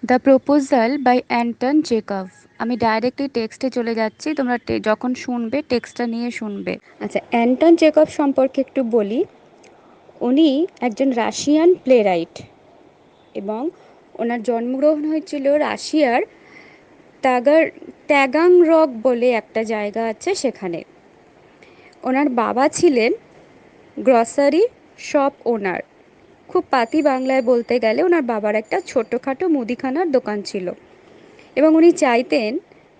The proposal by Anton Chekhov. আমি directly টেক্সটে চলে যাচ্ছি, তোমরা যখন শুনবে টেক্সটটা নিয়ে শুনবে। আচ্ছা, অ্যান্টন চেকভ সম্পর্কে একটু বলি। উনি একজন রাশিয়ান প্লেরাইট এবং ওনার জন্মগ্রহণ হয়েছিল রাশিয়ার ট্যাগাংরগ বলে একটা জায়গা আছে সেখানে। ওনার বাবা ছিলেন গ্রসারি শপ ওনার। খুব পাতি বাংলায় বলতে গেলে ওনার বাবার একটা ছোটোখাটো মুদিখানার দোকান ছিল এবং উনি চাইতেন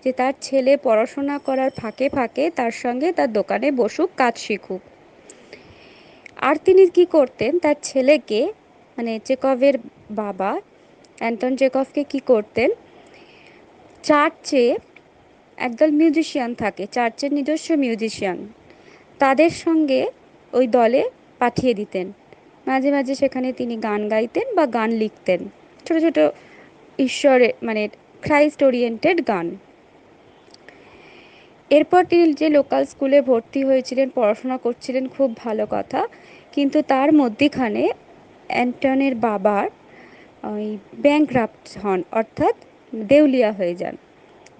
যে তার ছেলে পড়াশোনা করার ফাঁকে ফাঁকে তার সঙ্গে তার দোকানে বসুক, কাজ শিখুক। আর তিনি কি করতেন, তার ছেলেকে মানে চেকভের বাবা অ্যান্টন চেকভকে কি করতেন, চার্চে একদল মিউজিশিয়ান থাকে, চার্চের নিজস্ব মিউজিশিয়ান, তাদের সঙ্গে ওই দলে পাঠিয়ে দিতেন। মাঝে মাঝে সেখানে তিনি গান গাইতেন বা গান লিখতেন, ছোট ছোট ঈশ্বরে মানে খ্রাইস্ট ওরিয়েন্টেড গান। এরপর তিনি যে লোকাল স্কুলে ভর্তি হয়েছিলেন, পড়াশোনা করছিলেন, খুব ভালো কথা, কিন্তু তার মধ্যিখানে অ্যান্টনের বাবার ওই ব্যাংক্রাফ্ট হন, অর্থাৎ দেউলিয়া হয়ে যান।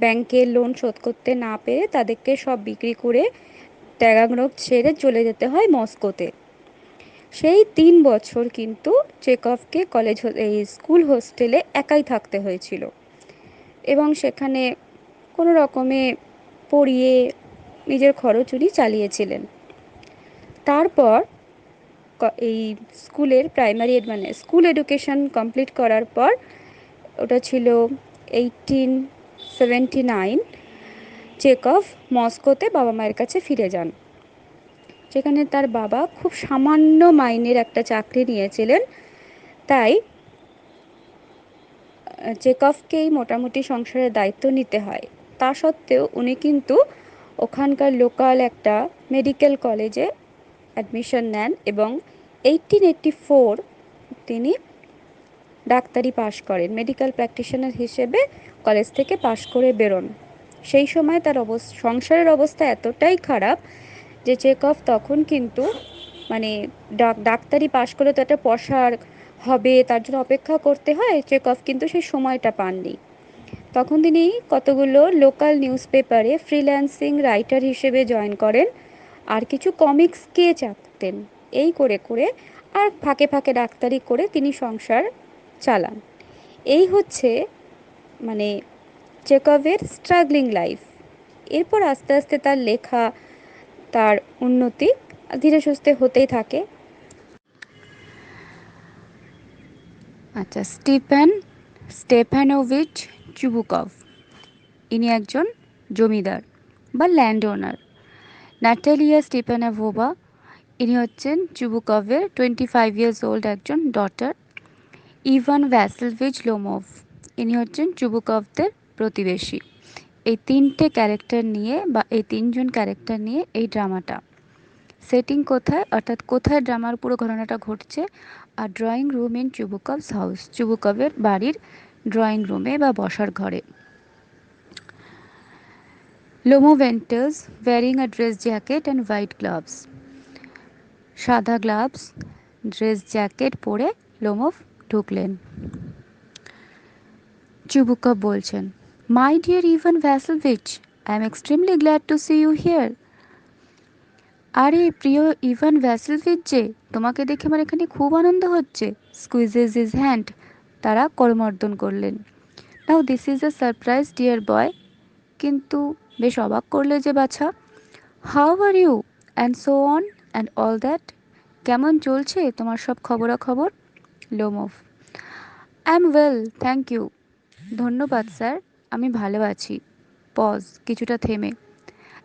ব্যাংকের লোন শোধ করতে না পেরে তাদেরকে সব বিক্রি করে ট্যাগাংরগ ছেড়ে চলে যেতে হয় মস্কোতে। সেই 3 বছর কিন্তু চেকভকে এই স্কুল হোস্টেলে একাই থাকতে হয়েছিল এবং সেখানে কোনো রকমে পড়িয়ে নিজের খরচ উনি চালিয়েছিলেন। তারপর এই স্কুলের প্রাইমারি মানে স্কুল এডুকেশন কমপ্লিট করার পর, ওটা ছিল 1879, চেকভ মস্কোতে বাবা মায়ের কাছে ফিরে যান। যেখানে তার বাবা খুব সামান্য মাইনের একটা চাকরি নিয়েছিলেন, তাই চেকভকেই মোটামুটি সংসারের দায়িত্ব নিতে হয়। তা সত্ত্বেও উনি কিন্তু ওখানকার লোকাল একটা মেডিকেল কলেজে অ্যাডমিশন নেন এবং 1884 তিনি ডাক্তারি পাশ করেন, মেডিকেল প্র্যাকটিশনার হিসেবে কলেজ থেকে পাশ করে বেরোন। সেই সময় তার সংসারের অবস্থা এতটাই খারাপ যে চেকভ তখন কিন্তু মানে ডাক্তারি পাশ করে তো একটা পসার হবে, তার জন্য অপেক্ষা করতে হয়, চেকভ কিন্তু সেই সময়টা পাননি। তখন তিনি কতগুলো লোকাল নিউজ পেপারে ফ্রিল্যান্সিং রাইটার হিসেবে জয়েন করেন আর কিছু কমিক স্কেচ আঁকতেন। এই করে করে আর ফাঁকে ফাঁকে ডাক্তারি করে তিনি সংসার চালান। এই হচ্ছে মানে চেকভের স্ট্রাগলিং লাইফ। এরপর আস্তে আস্তে তার লেখা, তার উন্নতি ধীরে সুস্থে হতেই থাকে। আচ্ছা, স্টেপানোভিচ চুবুকভ, ইনি একজন জমিদার বা ল্যান্ড ওনার। নাটালিয়া স্টেপানোভোভা, ইনি হচ্ছেন চুবুকভের 25 ইয়ার্স ওল্ড একজন ডটার। ইভান ভ্যাসেলভিচ লোমোভ, ইনি হচ্ছেন চুবুকভদের প্রতিবেশী। এই তিনটে ক্যারেক্টার নিয়ে বা এই তিনজন ক্যারেক্টার নিয়ে এই ড্রামাটা। সেটিং কোথায়, অর্থাৎ কোথায় ড্রামার পুরো ঘটনাটা ঘটছে? আর drawing room in Chubukov's house, চুবুকভের বাড়ির ড্রয়িং রুমে বা বসার ঘরে। Lomov enters wearing a dress jacket and white gloves. সাদা গ্লাভস, ড্রেস জ্যাকেট পরে লোমোভ ঢুকলেন। চুবুকভ বলছেন, my dear Ivan ভ্যাসেলভিচ, I am extremely glad to see you here. আরে প্রিয় ইভান ভ্যাসেলভিচ যে, তোমাকে দেখে আমার এখানে খুব আনন্দ হচ্ছে। স্কুইজেস হিজ হ্যান্ড, তারা করমর্দন করলেন। Now this is a surprise dear boy, কিন্তু বেশ অবাক করলে যে বাছা। How are you and so on and all that, কেমন চলছে তোমার সব খবরাখবর? Lomov, I am well thank you, ধন্যবাদ স্যার, আমি ভালো আছি। পজ, কিছুটা থেমে।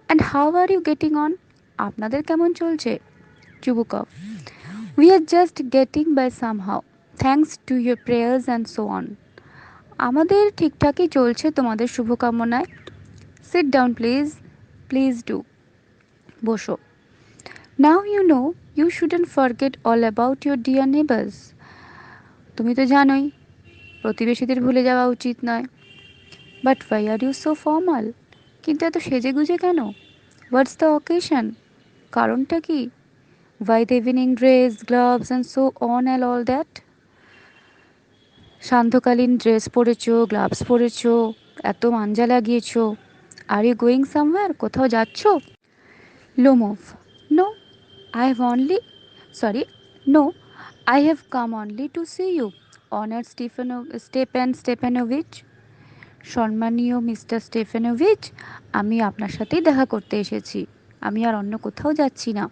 And how are you getting on, আপনাদের কেমন চলছে? Chubukov, we are just getting by somehow, thanks to your prayers and so on. আমাদের ঠিকঠাকই চলছে তোমাদের শুভকামনায়। Sit down please, please do, বসো। Now you know you shouldn't forget all about your dear neighbours, তুমি তো জানোই প্রতিবেশীদের ভুলে যাওয়া উচিত নয়। But why are you so formal, কিন্তু এত সেজেগুজে কেন? হোয়াটস দ্য অকেশন, কারণটা কি? Why the evening dress, gloves and so on and all that? সান্ধ্যকালীন ড্রেস পরেছো, গ্লাভস পরেছো, এত মাঞ্জা লাগিয়েছো। Are you going somewhere? কোথাও যাচ্ছ? Lomov: no, I have only sorry no, I have come only to see you, honour Stepanovich. সম্মানীয় mister Stefanovich, আমি আপনার সাথেই দেখা করতে এসেছি, আমি আর অন্য কোথাও যাচ্ছি না।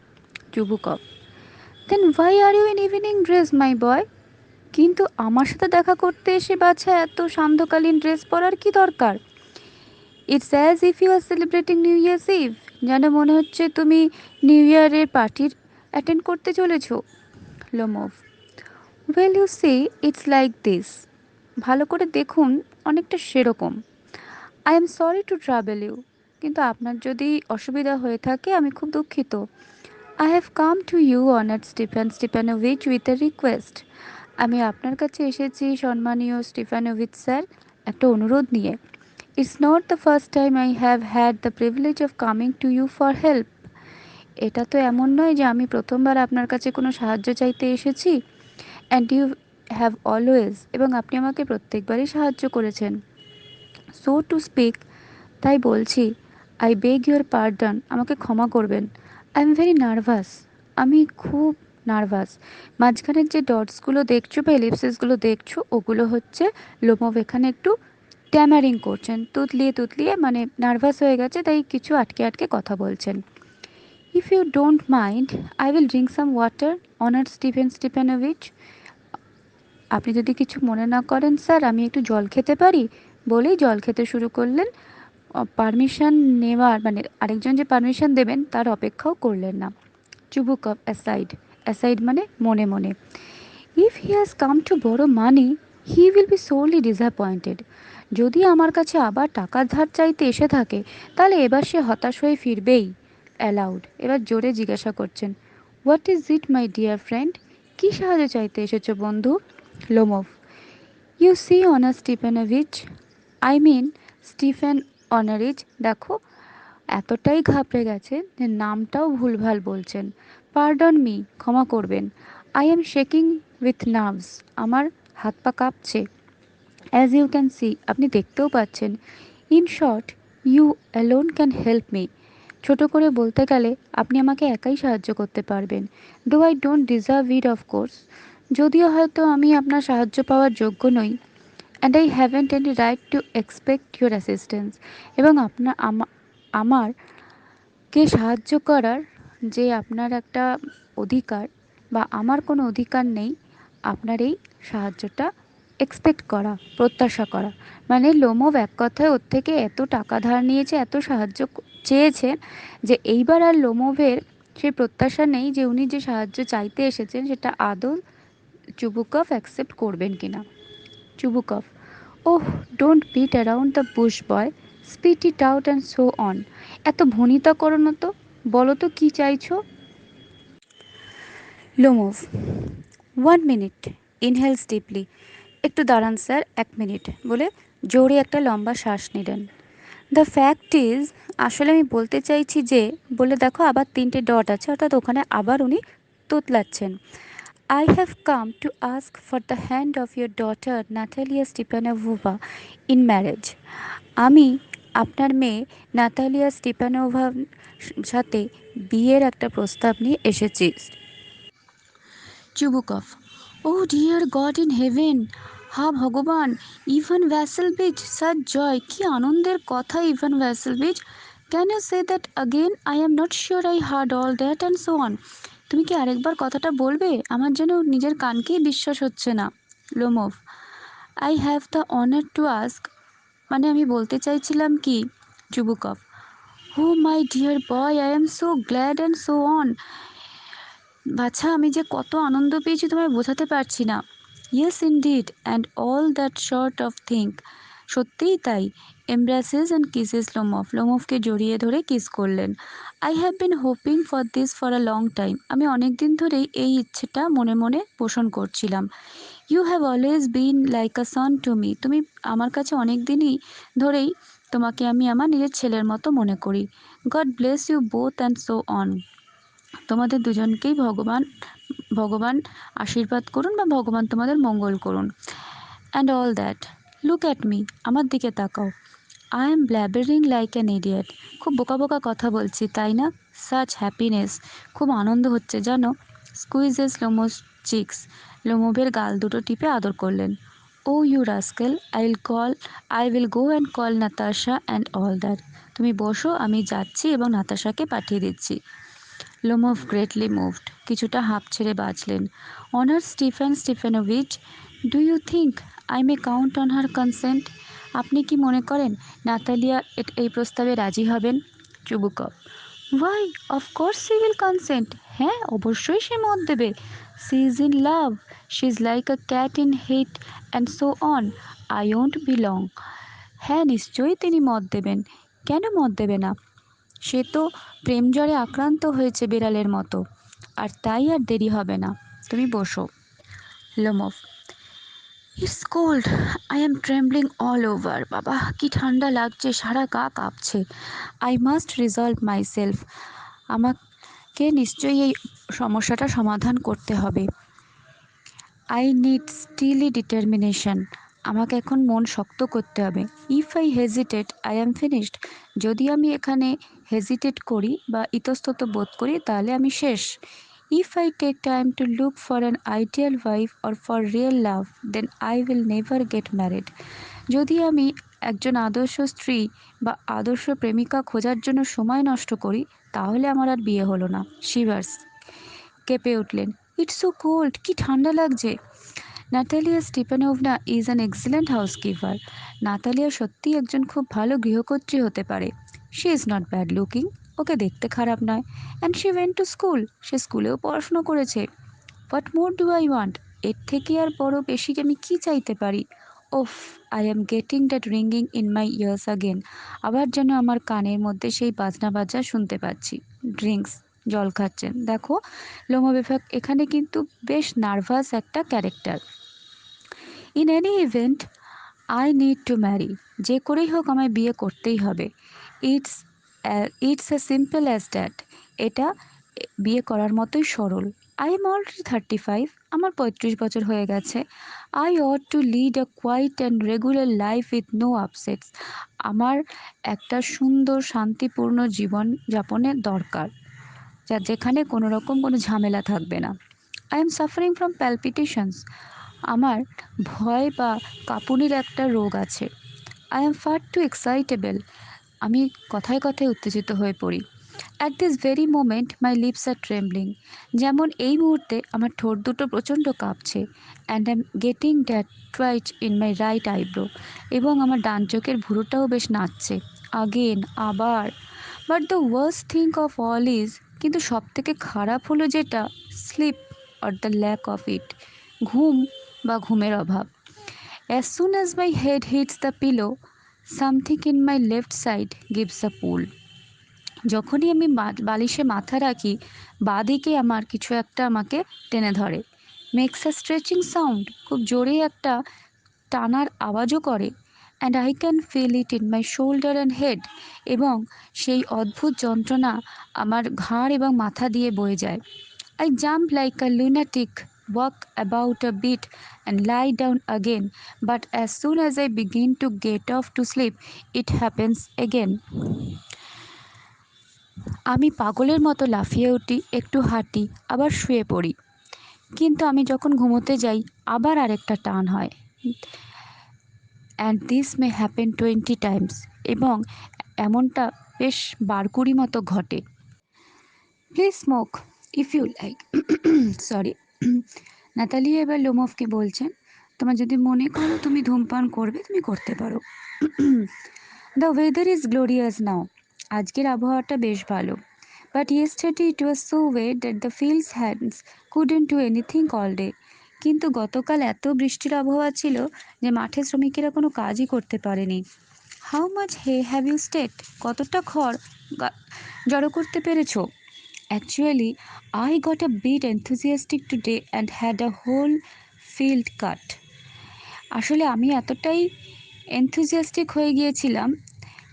Chubukov: then why are you in evening dress my boy? কিন্তু আমার সাথে দেখা করতে এসে বাছা এত সান্ধ্যকালীন ড্রেস পরার কি দরকার? It's as if you are celebrating new year's eve, যেন মনে হচ্ছে তুমি নিউ ইয়ারের পার্টির অ্যাটেন্ড করতে চলেছো। Lomov: well you see, it's like this. ভালো করে দেখুন, অনেকটা সেরকম। I am sorry to travel you, কিন্তু আপনার যদি অসুবিধা হয়ে থাকে আমি খুব দুঃখিত। I have come to you honoured Stepanovitch with a request. আমি আপনার কাছে এসেছি সম্মানীয় স্টিফানোভিচ স্যার, একটা অনুরোধ নিয়ে। It's not the first time I have had the privilege of coming to you for help. এটা তো এমন নয় যে আমি প্রথমবার আপনার কাছে কোনো সাহায্য চাইতে এসেছি। অ্যান্ড ইউ হ্যাভ অলওয়েজ, এবং আপনি আমাকে প্রত্যেকবারই সাহায্য করেছেন। সো টু স্পিক, তাই বলছি, আই বেগ ইউর পার্ডন, আমাকে ক্ষমা করবেন। আই এম ভেরি নার্ভাস, আমি খুব নার্ভাস। মাঝখানের যে ডটসগুলো দেখছো বা এলিপসিসগুলো দেখছো, ওগুলো হচ্ছে লোমভ এখানে একটু ট্যামারিং করছেন, তুতলিয়ে তুতলিয়ে, মানে নার্ভাস হয়ে গেছে তাই কিছু আটকে আটকে কথা বলছেন। If you don't mind, I will drink some water honour Stepanovitch. আপনি যদি কিছু মনে না করেন স্যার, আমি একটু জল খেতে পারি? বলেই জল খেতে শুরু করলেন। পারমিশন নেওয়ার, মানে আরেকজন যে পারমিশন দেবেন তার অপেক্ষাও করলেন না। চুবুকভ অ্যাসাইড, অ্যাসাইড মানে মনে মনে: if he has come to borrow money, he will be sorely disappointed. যদি আমার কাছে আবার টাকার ধার চাইতে এসে থাকে, তাহলে এবার সে হতাশ হয়ে ফিরবেই। অ্যালাউড, এবার জোরে জিজ্ঞাসা করছেন: what is it my dear friend? কী সাহায্য চাইতে এসেছো বন্ধু? Lomov: you see honour Stepanovitch, I mean Stepan Honouritch. দেখো, এতটাই ঘাবড়ে গেছে যে নামটাও ভুলভাল বলছেন। পার্ডন মি, ক্ষমা করবেন। I am shaking with nerves, আমার হাত পা কাঁপছে। অ্যাজ ইউ ক্যান সি, আপনি দেখতেও পাচ্ছেন। In short, you alone can help me. ছোট করে বলতে গেলে আপনি আমাকে একাই সাহায্য করতে পারবেন। Though I don't deserve it of course, যদিও হয়তো আমি আপনার সাহায্য পাওয়ার যোগ্য নই। And I haven't any right two expect your assistance, এবং আমার কে সাহায্য করার যে আপনার একটা অধিকার, বা আমার কোনো অধিকার নেই আপনার এই সাহায্যটা এক্সপেক্ট করা, প্রত্যাশা করা। মানে লোমভ এক কথায় ওর থেকে এত টাকা ধার নিয়েছে, এত সাহায্য চেয়েছেন, যে এইবার আর লোমভের সেই প্রত্যাশা নেই যে উনি যে সাহায্য চাইতে এসেছেন সেটা আদৌ চুবুকভ অ্যাকসেপ্ট করবেন কিনা। Chubukov: oh, don't beat around the bush boy, spit it out and so on. এত ভনিতা করো না তো, বলো তো কী চাইছো। Lomov: one minute, inhales deeply. একটু দাঁড়ান স্যার, 1 মিনিট, বলে জোরে একটা লম্বা শ্বাস নিলেন। দ্য ফ্যাক্ট ইজ, আসলে আমি বলতে চাইছি যে, বলে দেখো আবার 3টে ডট আছে, অর্থাৎ ওখানে আবার উনি তোতলাচ্ছেন। I have come to ask for the hand of your daughter Natalia Stepanovova in marriage. আমি আপনার মেয়ে নাতালিয়া স্টিপানোভার সাথে বিয়ের একটা প্রস্তাব নিয়ে এসেছি। Chubukov: oh dear God in heaven, হা ভগবান, ইভান ভ্যাসেলভিচ, সার জয়, কি আনন্দের কথা Ivan Vassilyevich. Can you say that again? I am not sure I heard all that and so on. তুমি কি আরেকবার কথাটা বলবে? আমার যেন নিজের কানকেই বিশ্বাস হচ্ছে না। Lomov: I have the honour to ask, মানে আমি বলতে চাইছিলাম কি। Chubukov: oh my dear boy, I am so glad and so on. বাছা, আমি যে কত আনন্দ পেয়েছি তোমায় বোঝাতে পারছি না। Yes indeed, and all that short of think. সত্যিই তাই। এমব্রাসেস অ্যান্ড কিসেস লোমভ, লোমভকে জড়িয়ে ধরে কিস করলেন। I have been hoping for this for a long time, আমি অনেক দিন ধরেই এই ইচ্ছেটা মনে মনে পোষণ করছিলাম। You have always been like a son to me, তুমি আমার কাছে অনেক দিনই ধরেই তোমাকে আমি আমার নিজের ছেলের মতো মনে করি। God bless you both and so on. তোমাদের দুজনকেই ভগবান ভগবান আশীর্বাদ করুন, বা ভগবান তোমাদের মঙ্গল করুন। And all that. Look at me, আমার দিকে তাকাও। I am blabbering like an idiot. খুব বোকা বোকা কথা বলছি, তাই না? সাচ হ্যাপিনেস, খুব আনন্দ হচ্ছে জানো। স্কুইজেস লোমোস চিক্স, লোমোভের গাল দুটো টিপে আদর করলেন। Oh you rascal, I will go and call Natasha and all that. তুমি বসো, আমি যাচ্ছি এবং নাতাশাকে পাঠিয়ে দিচ্ছি। লোমোভ গ্রেটলি মুভড, কিছুটা হাঁপ ছেড়ে বাঁচলেন। Honoured Stepanovich, do you think I may count on her consent? আপনি কি মনে করেন নাতালিয়া এই প্রস্তাবে রাজি হবেন? Chubukov, why, of course she will consent. হ্যাঁ, অবশ্যই সে মত দেবে। She is in love, she is like a cat in heat and so on. I won't be long. হ্যাঁ, নিশ্চয়ই তিনি মত দেবেন। কেন মত দেবে না? সে তো প্রেম জ্বরে আক্রান্ত হয়েছে বিড়ালের মতো। আর তাই আর দেরি হবে না, তুমি বসো। Lomov, it's cold, I am trembling all over. বাবা, কি ঠান্ডা লাগছে, সারা গা কাঁপছে। I must resolve myself, আমাকে নিশ্চয়ই এই সমস্যাটা সমাধান করতে হবে। আই নিড স্টিলি ডিটারমিনেশন, আমাকে এখন মন শক্ত করতে হবে। If I hesitate I am finished, যদি আমি এখানে হেজিটেট করি বা ইতস্তত বোধ করি তাহলে আমি শেষ। If I take time to look for an ideal wife or for real love then I will never get married. যদি আমি একজন আদর্শ স্ত্রী বা আদর্শ প্রেমিকা খোঁজার জন্য সময় নষ্ট করি তাহলে আমার আর বিয়ে হলো না। শিভার্স, কেঁপে উঠলেন। ইটস সো কোল্ড, কি ঠান্ডা লাগছে। Natalia Stepanovna is an excellent housekeeper. Natalia সত্যিই একজন খুব ভালো গৃহকর্ত্রী হতে পারে। She is not bad looking, ওকে দেখতে খারাপ নয়। And she went to school, সে স্কুলেও পড়াশুনো করেছে। What more do I want, এর থেকে আর বড় বেশি আমি কি চাইতে পারি? ওফ, I am getting that ringing in my ears again. আবার যেন আমার কানের মধ্যে সেই বাজনা বাজা শুনতে পাচ্ছি। ড্রিঙ্কস, জল খাচ্ছেন। দেখো লোমবিভাগ এখানে কিন্তু বেশ নার্ভাস একটা character. In any event I need to marry, যে করেই হোক আমায় বিয়ে করতেই হবে। It's it's a simple as that, এটা বিয়ে করার মতোই সরল। আই এম অলরেডি 35, আমার 35 বছর হয়ে গেছে। I ought to lead a quiet and regular life with no upsets, আমার একটা সুন্দর শান্তিপূর্ণ জীবন যাপনের দরকার, যা যেখানে কোনো রকম কোনো ঝামেলা থাকবে না। I am suffering from palpitations, আমার ভয় বা কাঁপুনির একটা রোগ আছে। I am far too excitable, আমি কথায় কথায় উত্তেজিত হয়ে পড়ি। At this very moment my lips are trembling, যেমন এই মুহূর্তে আমার ঠোঁট দুটো প্রচণ্ড কাঁপছে। And I am getting that twitch in my right eyebrow, এবং আমার ডান চোখের ভুরুটাও বেশ নাচছে। আগেন, আবার। But the worst thing of all is, কিন্তু সব থেকে খারাপ হলো যেটা, sleep or the lack of it, ঘুম বা ঘুমের অভাব। As soon as my head hits the pillow something in my left side gives a pull, যখনই আমি বালিশে মাথা রাখি বাঁ দিকে আমার কিছু একটা আমাকে টেনে ধরে। মেক্স আ স্ট্রেচিং সাউন্ড, খুব জোরে একটা টানার আওয়াজও করে। And I can feel it in my shoulder and head, এবং সেই অদ্ভুত যন্ত্রণা আমার ঘাড় এবং মাথা দিয়ে বয়ে যায়। I jump like a lunatic, walk about a bit and lie down again, but as soon as I begin to get off to sleep, it happens again. আমি পাগলের মতো লাফিয়ে উঠি, একটু হাঁটি, আবার শুয়ে পড়ি। কিন্তু আমি যখন ঘুমোতে যাই আবার আরেকটা টান হয়। And this may happen 20 times, এবং এমনটা বেশ 12-20 মতো ঘটে। Please smoke if you like. Sorry. Natalia এবার লোমফকে বলছেন, তোমার যদি মনে করো তুমি ধূমপান করবে তুমি করতে পারো। The weather is glorious now, আজকের আবহাওয়াটা বেশ ভালো। But yesterday it was so wet that the fields hands couldn't do anything all day. কিন্তু গতকাল এত বৃষ্টির আবহাওয়া ছিল যে মাঠে শ্রমিকেরা কোনো কাজই করতে পারেনি। How much hay have you stacked, কতটা খড় জড়ো করতে পেরেছো? Actually, I got a bit enthusiastic today and had a whole field cut. আসলে আমি এতটাই এনথুজিয়াস্টিক হয়ে গিয়েছিলাম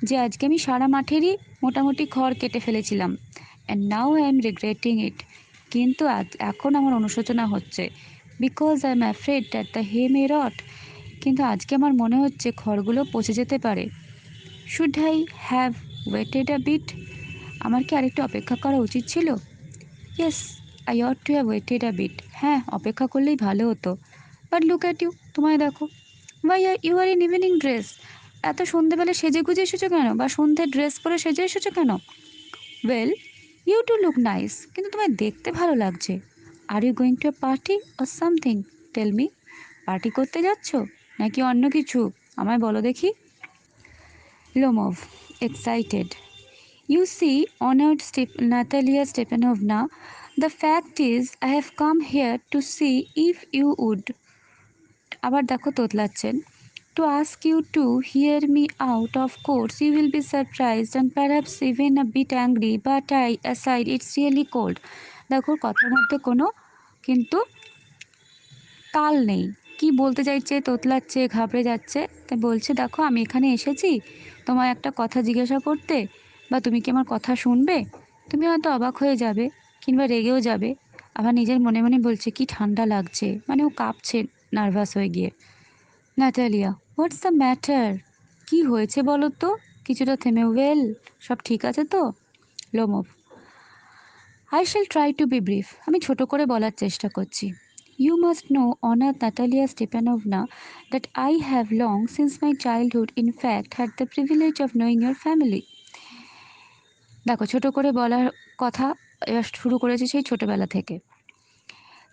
যে আজকে আমি সারা মাঠেরই মোটামুটি খড় কেটে ফেলেছিলাম। And now I am regretting it, কিন্তু এখন আমার অনুশোচনা হচ্ছে। Because I am afraid that the hay may rot, কিন্তু আজকে আমার মনে হচ্ছে খড়গুলো পচে যেতে পারে। Should I have waited a bit? আমার কি আরেকটু অপেক্ষা করা উচিত ছিল? Yes, I ought to have waited a bit. হ্যাঁ, অপেক্ষা করলেই ভালো হতো। বাট লুক অ্যাট ইউ, তোমায় দেখো। Why you are in evening dress. এত সন্ধেবেলা সেজে গুজে এসেছো কেন, বা সন্ধ্যের ড্রেস পরে সেজে এসেছো কেন? Well, you too look nice, কিন্তু তোমায় দেখতে ভালো লাগছে। Are you going to a party or something? Tell me, party করতে যাচ্ছ নাকি অন্য কিছু? আমায় বলো দেখি। Lomov, excited. You see, honored Natalia Stepanovna, the fact is, I have come here to see if you would. আবার দেখো তোতলাচ্ছেন। To ask you to hear me out. Of course, you will be surprised and perhaps even a bit angry, but I aside, it's really cold. দেখো কথার মধ্যে কোনো কিন্তু তাল নেই। কি বলতে চাইছে, তোতলাচ্ছে, ঘাবড়ে যাচ্ছে। তাই বলছে, দেখো আমি এখানে এসেছি তোমায় একটা কথা জিজ্ঞাসা করতে, বা তুমি কি আমার কথা শুনবে? তুমি হয়তো অবাক হয়ে যাবে কিংবা রেগেও যাবে। আবার নিজের মনে মনে বলছে কি ঠান্ডা লাগছে, মানে ও কাঁপছে নার্ভাস হয়ে গিয়ে। Natalia, what's the matter? কি হয়েছে বলো তো? কিছুটা থেমে, ওয়েল, সব ঠিক আছে তো? Lomov, I shall try to be brief. আমি ছোট করে বলার চেষ্টা করছি। You must know, Honored Natalia Stepanovna, that I have long since my childhood, in fact, had the privilege of knowing your family. দেখো ছোট করে বলার কথা এবার শুরু করেছে সেই ছোটবেলা থেকে।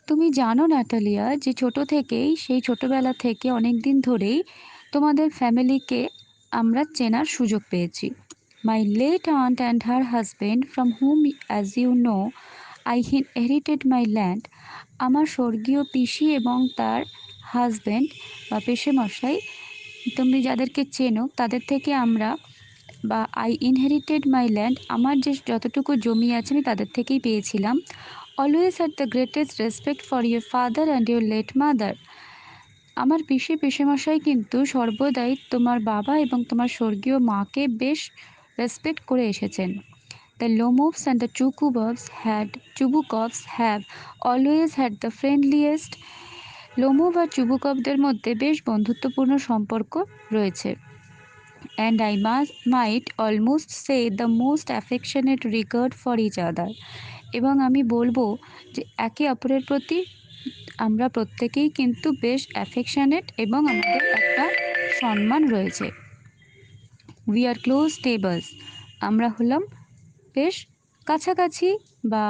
তুমি জানো নাটালিয়া, যে ছোট থেকেই, সেই ছোটবেলা থেকে অনেক দিন ধরেই তোমাদের ফ্যামিলিকে আমরা চেনার সুযোগ পেয়েছি। My late aunt and her husband, from whom, as you know, I inherited my land. আমার স্বর্গীয় পিসি এবং তার হাজব্যান্ড বা পেশেমশাই, তুমি যাদেরকে চেনো তাদের থেকে আমরা, বা আই ইনহেরিটেড মাই ল্যান্ড, আমার যে যতটুকু জমি আছে আমি তাদের থেকেই পেয়েছিলাম। Always had the greatest respect for your father and your late mother. আমার পিসি পিসেমশাই কিন্তু সর্বদাই তোমার বাবা এবং তোমার স্বর্গীয় মাকে বেশ রেসপেক্ট করে এসেছেন। The Lomovs and the Chubukovs have always had the friendliest. Lomov আর চুবুকভদের মধ্যে বেশ বন্ধুত্বপূর্ণ সম্পর্ক রয়েছে। And I might almost say the most affectionate regard for each other. এবং আমি বলবো যে একে অপরের প্রতি আমরা প্রত্যেকেই কিন্তু বেশ অ্যাফেকশনেট এবং আমাদের একটা সম্মান রয়েছে। উই আর ক্লোজ টেবলস, আমরা হলাম বেশ কাছাকাছি বা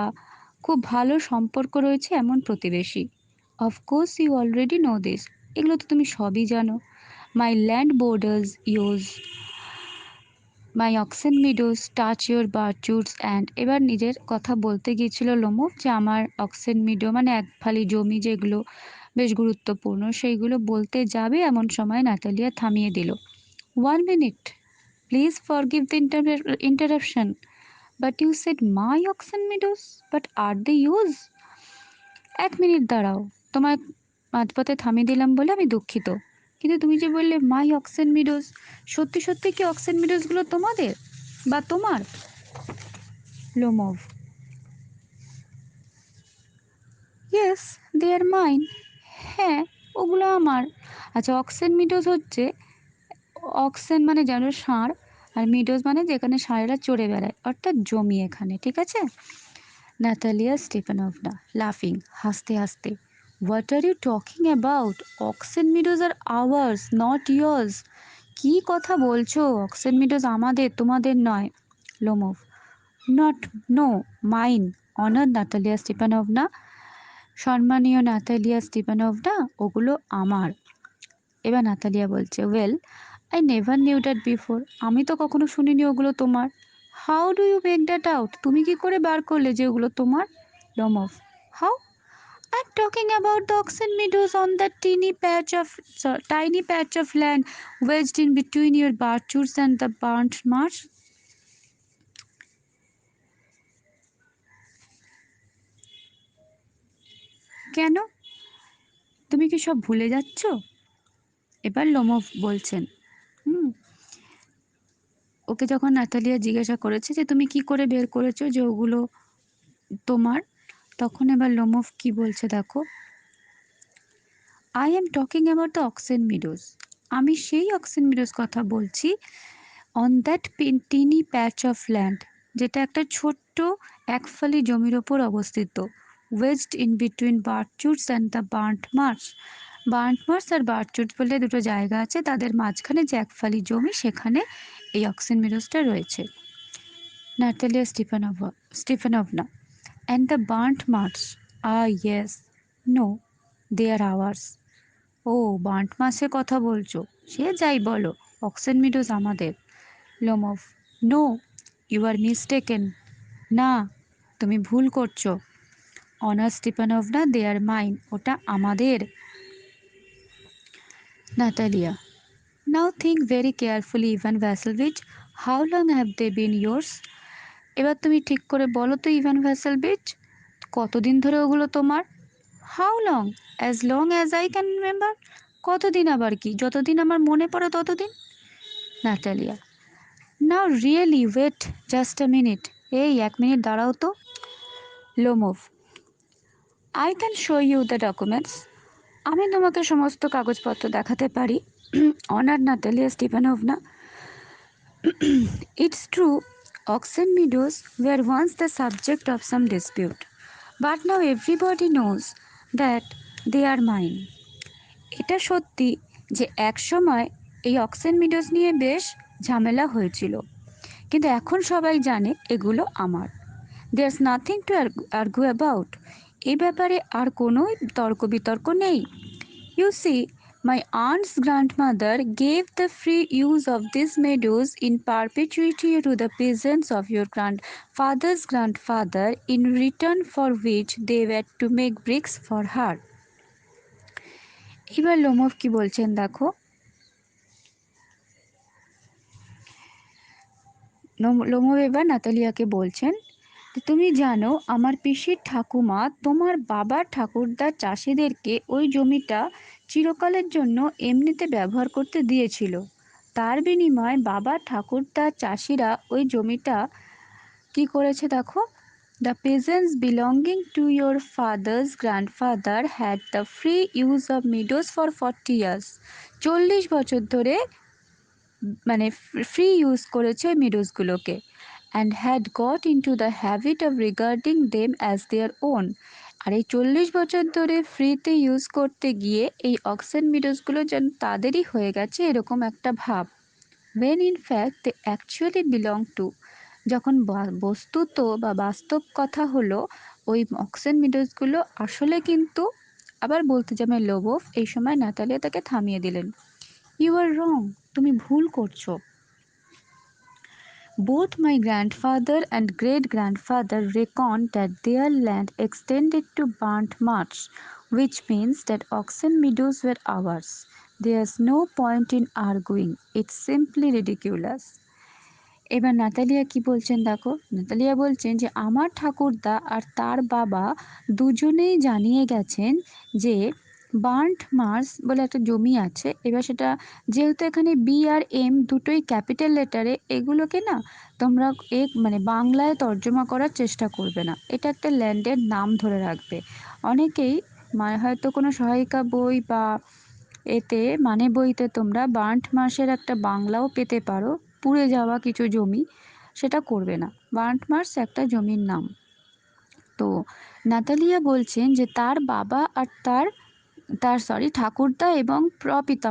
খুব ভালো সম্পর্ক রয়েছে এমন প্রতিবেশী। Of course you already know this, এগুলো তো তুমি সবই জানো। My land borders yours my oxen Meadows touch your birchwoods and, এবার নিজের কথা বলতে গিয়েছিল লোমভ যে আমার অক্সেন মিডো মানে এক ফালি জমি যেগুলো বেশ গুরুত্বপূর্ণ, সেইগুলো বলতে যাবে এমন সময় নাতালিয়া থামিয়ে দিল। 1 minute, please forgive the interruption. But you said my oxen meadows, but are they yours? 1 minute দাঁড়াও, তোমায় মাঝপথে থামিয়ে দিলাম বলে আমি দুঃখিত, কিন্তু তুমি যে বললে মাই অক্সেন মিডোজ, সত্যি সত্যি কি অক্সেন মিডোজগুলো তোমাদের বা তোমার? Lomov, yes, they are mine. হ্যাঁ, ওগুলো আমার। আচ্ছা, অক্সেন মিডোজ হচ্ছে, অক্সেন মানে যেন ষাঁড়, আর মিডোজ মানে যেখানে ষাঁড়েরা চড়ে বেড়ায়, অর্থাৎ জমি এখানে, ঠিক আছে? নাতালিয়া স্টেপানোভনা লাফিং, হাসতে হাসতে, what are you talking about? Oxen meadows are ours, not yours. কী কথা বলছো? অক্সেন মিডোজ আমাদের, তোমাদের নয়। Lomov, not, no, mine, honoured Natalia Stepanovna. সম্মানীয় নাতালিয়া স্টিপানোভনা, ওগুলো আমার। এবার নাতালিয়া বলছে, well, I never knew that before. আমি তো কখনো শুনিনি ওগুলো তোমার। How do you make that out? তুমি কি করে বার করলে যে ওগুলো তোমার? Lomov, how? I am talking about the Oxen meadows on that tiny patch of land wedged in between your barchoots and the burnt marsh. কেন? তুমি কি সব ভুলে যাচ্ছ? এবার লোমভ বলছেন। হুম, ওকে যখন নাতালিয়া জিজ্ঞাসা করেছে যে তুমি কি করে বের করেছো যে ওগুলো তোমার, তখন এবার লোমভ কি বলছে দেখো। I am talking about the Oxen Meadows. আমি সেই অক্সেন মিডোজ কথা বলছি। On that tiny patch of land, যেটা একটা ছোট্ট একফালি জমির ওপর অবস্থিত, wedged in between Birchwoods and the Burnt Marsh. Burnt Marsh আর বার্চুড বলে দুটো জায়গা আছে, তাদের মাঝখানে যে একফালি জমি, সেখানে এই অক্সেন মিডোজটা রয়েছে। Natalia Stepanovna, and the burnt marks. Ah, yes. No, they are ours. ও, বার্ন্ট মাসের কথা বলছো? সে যাই বলো, অক্সেন মিডোজ আমাদের। Lomov, no, you are mistaken. না, তুমি ভুল করছো। Honoured Stepanovna, they are mine. ওটা আমাদের। Natalia, now think very carefully Ivan Vassilyevich, how long have they been yours? এবার তুমি ঠিক করে বলো তো ইভান ভ্যাসেলভিচ, কতদিন ধরে ওগুলো তোমার? How long? As long as I can remember. কতদিন আবার কি? যতদিন আমার মনে পড়ে ততদিন। Natalia, now really wait just a minute. এই 1 মিনিট দাঁড়াও তো। Lomov, I can show you the documents. আমি তোমাকে সমস্ত কাগজপত্র দেখাতে পারি। Honoured Natalia Stepanovna, it's true, Oxen Meadows were once the subject of some dispute, but now everybody knows that they are mine. এটা সত্যি যে একসময় এই অক্সেন মিডোজ নিয়ে বেশ ঝামেলা হয়েছিল, কিন্তু এখন সবাই জানে এগুলো আমার। There's nothing to argue about. এই ব্যাপারে আর কোনো তর্ক বিতর্ক নেই। You see, my aunt's grandmother gave the free use of these meadows in perpetuity to the peasants of your grandfather's grandfather, in return for which they were to make bricks for her. এবার Lomov কি বলছেন দেখো। Lomov এবার নাতালিয়াকে বলছেন, তুমি জানো আমার পিসির ঠাকুমা তোমার বাবার ঠাকুরদার চাষিদেরকে ওই জমিটা চিরকালের জন্য এমনিতে ব্যবহার করতে দিয়েছিল। তার বিনিময়ে বাবার ঠাকুরদার চাষিরা ওই জমিটা কি করেছে দেখো। The peasants belonging to your father's grandfather had the free use of meadows for 40 years. 40 বছর ধরে মানে ফ্রি ইউজ করেছে ওই মিডোজগুলোকে। And had got into the habit of regarding them as their own. আর এই 40 বছর ধরে ফ্রিতে ইউজ করতে গিয়ে এই অক্সেন মিডোজগুলো যেন তাদেরই হয়ে গেছে এরকম একটা ভাব। when in fact they actually belong to, যখন বস্তুত বা বাস্তব কথা হলো ওই অক্সেন মিডোজগুলো আসলে কিন্তু, আবার বলতে যাবে লোবোভ, এই সময় নাতালিয়া তাকে থামিয়ে দিলেন। ইউ আর রং, তুমি ভুল করছো। Both my grandfather and great-grandfather reckoned that their land extended to Burnt Marsh, which means that Oxen Meadows were ours. There's no point in arguing. It's simply ridiculous. এবার নাতালিয়া কি বলছেন দেখো। নাতালিয়া বলছেন যে আমার ঠাকুরদা আর তার বাবা দুজনেই জানিয়ে গেছেন যে বার্ন্ট মার্শ বলে একটা জমি আছে। এবার সেটা যেহেতু এখানে বি আর এম দুটোই ক্যাপিটাল লেটারে, এগুলোকে না তোমরা মানে বাংলায় তর্জমা করার চেষ্টা করবে না, এটা একটা ল্যান্ডের নাম ধরে রাখবে। অনেকেই হয়তো কোনো সহায়িকা বই বা এতে মানে বইতে তোমরা বার্ন্ট মার্শের একটা বাংলাও পেতে পারো, পুড়ে যাওয়া কিছু জমি, সেটা করবে না। বার্ন্ট মার্শ একটা জমির নাম। তো নাতালিয়া বলছেন যে তার বাবা আর তার তার সরি ঠাকুরদা এবং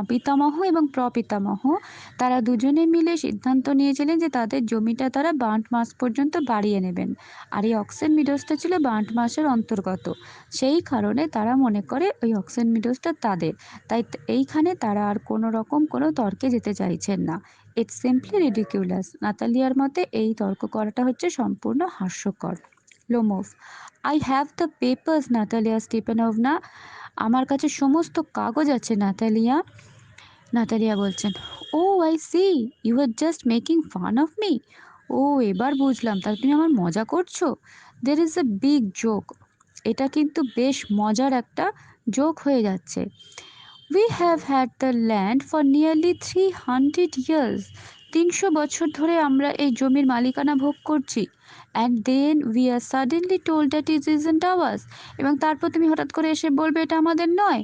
পিতামহ এবং প্রপিতামহ তারা দুজনে মিলে সিদ্ধান্ত নিয়েছিলেন যে তাদের জমিটা তারা বার্ন্ট মার্শ পর্যন্ত বাড়িয়ে নেবেন। আর এই অক্সেন মিডোজটা ছিল বার্ন্ট মার্শের অন্তর্গত। সেই কারণে তারা মনে করে ওই অক্সেন মিডোজটা তাদের। তাই এইখানে তারা আর কোনো রকম কোনো তর্কে যেতে চাইছেন না। It's simply ridiculous. নাতালিয়ার মতে এই তর্ক করাটা হচ্ছে সম্পূর্ণ হাস্যকর। Lomov, I have the papers Natalia Stepanovna. আমার কাছে সমস্ত কাগজ আছে নাতালিয়া। নাতালিয়া বলছেন, oh I see, you are just making fun of me. ও, এবার বুঝলাম, তাহলে তুমি আমার মজা করছো। There is a big joke. এটা কিন্তু বেশ মজার একটা জোক হয়ে যাচ্ছে। We have had the land for nearly 300 years. 300 বছর ধরে আমরা এই জমির মালিকানা ভোগ করছি। And then we are suddenly told that it isn't hours. এবং তারপর তুমি হঠাৎ করে এসে বলবে এটা আমাদের নয়।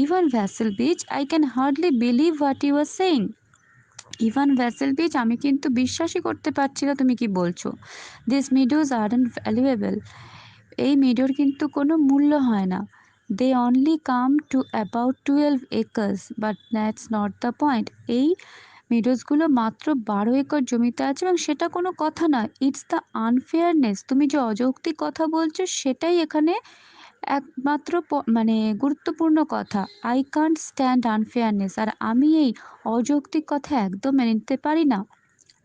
Ivan ভ্যাসেলভিচ, I can hardly believe what you are saying. Ivan Vassilyevich, আমি কিন্তু বিশ্বাসই করতে পারছি না তুমি কি বলছো। দিস মিডোজ আরন্ট ভ্যালুয়েবল, এই মিডোর কিন্তু কোনো মূল্য হয় না। They only come to about 12 acres, but that's not the point. এই মিডোজগুলো মাত্র 12 একর জমিতে আছে এবং সেটা কোনো কথা না। ইটস দ্য আনফেয়ারনেস, তুমি যে অযৌক্তিক কথা বলছো সেটাই এখানে একমাত্র মানে গুরুত্বপূর্ণ কথা। আই কান্ট স্ট্যান্ড আনফেয়ারনেস, আর আমি এই অযৌক্তিক কথা একদম মেনে নিতে পারি না।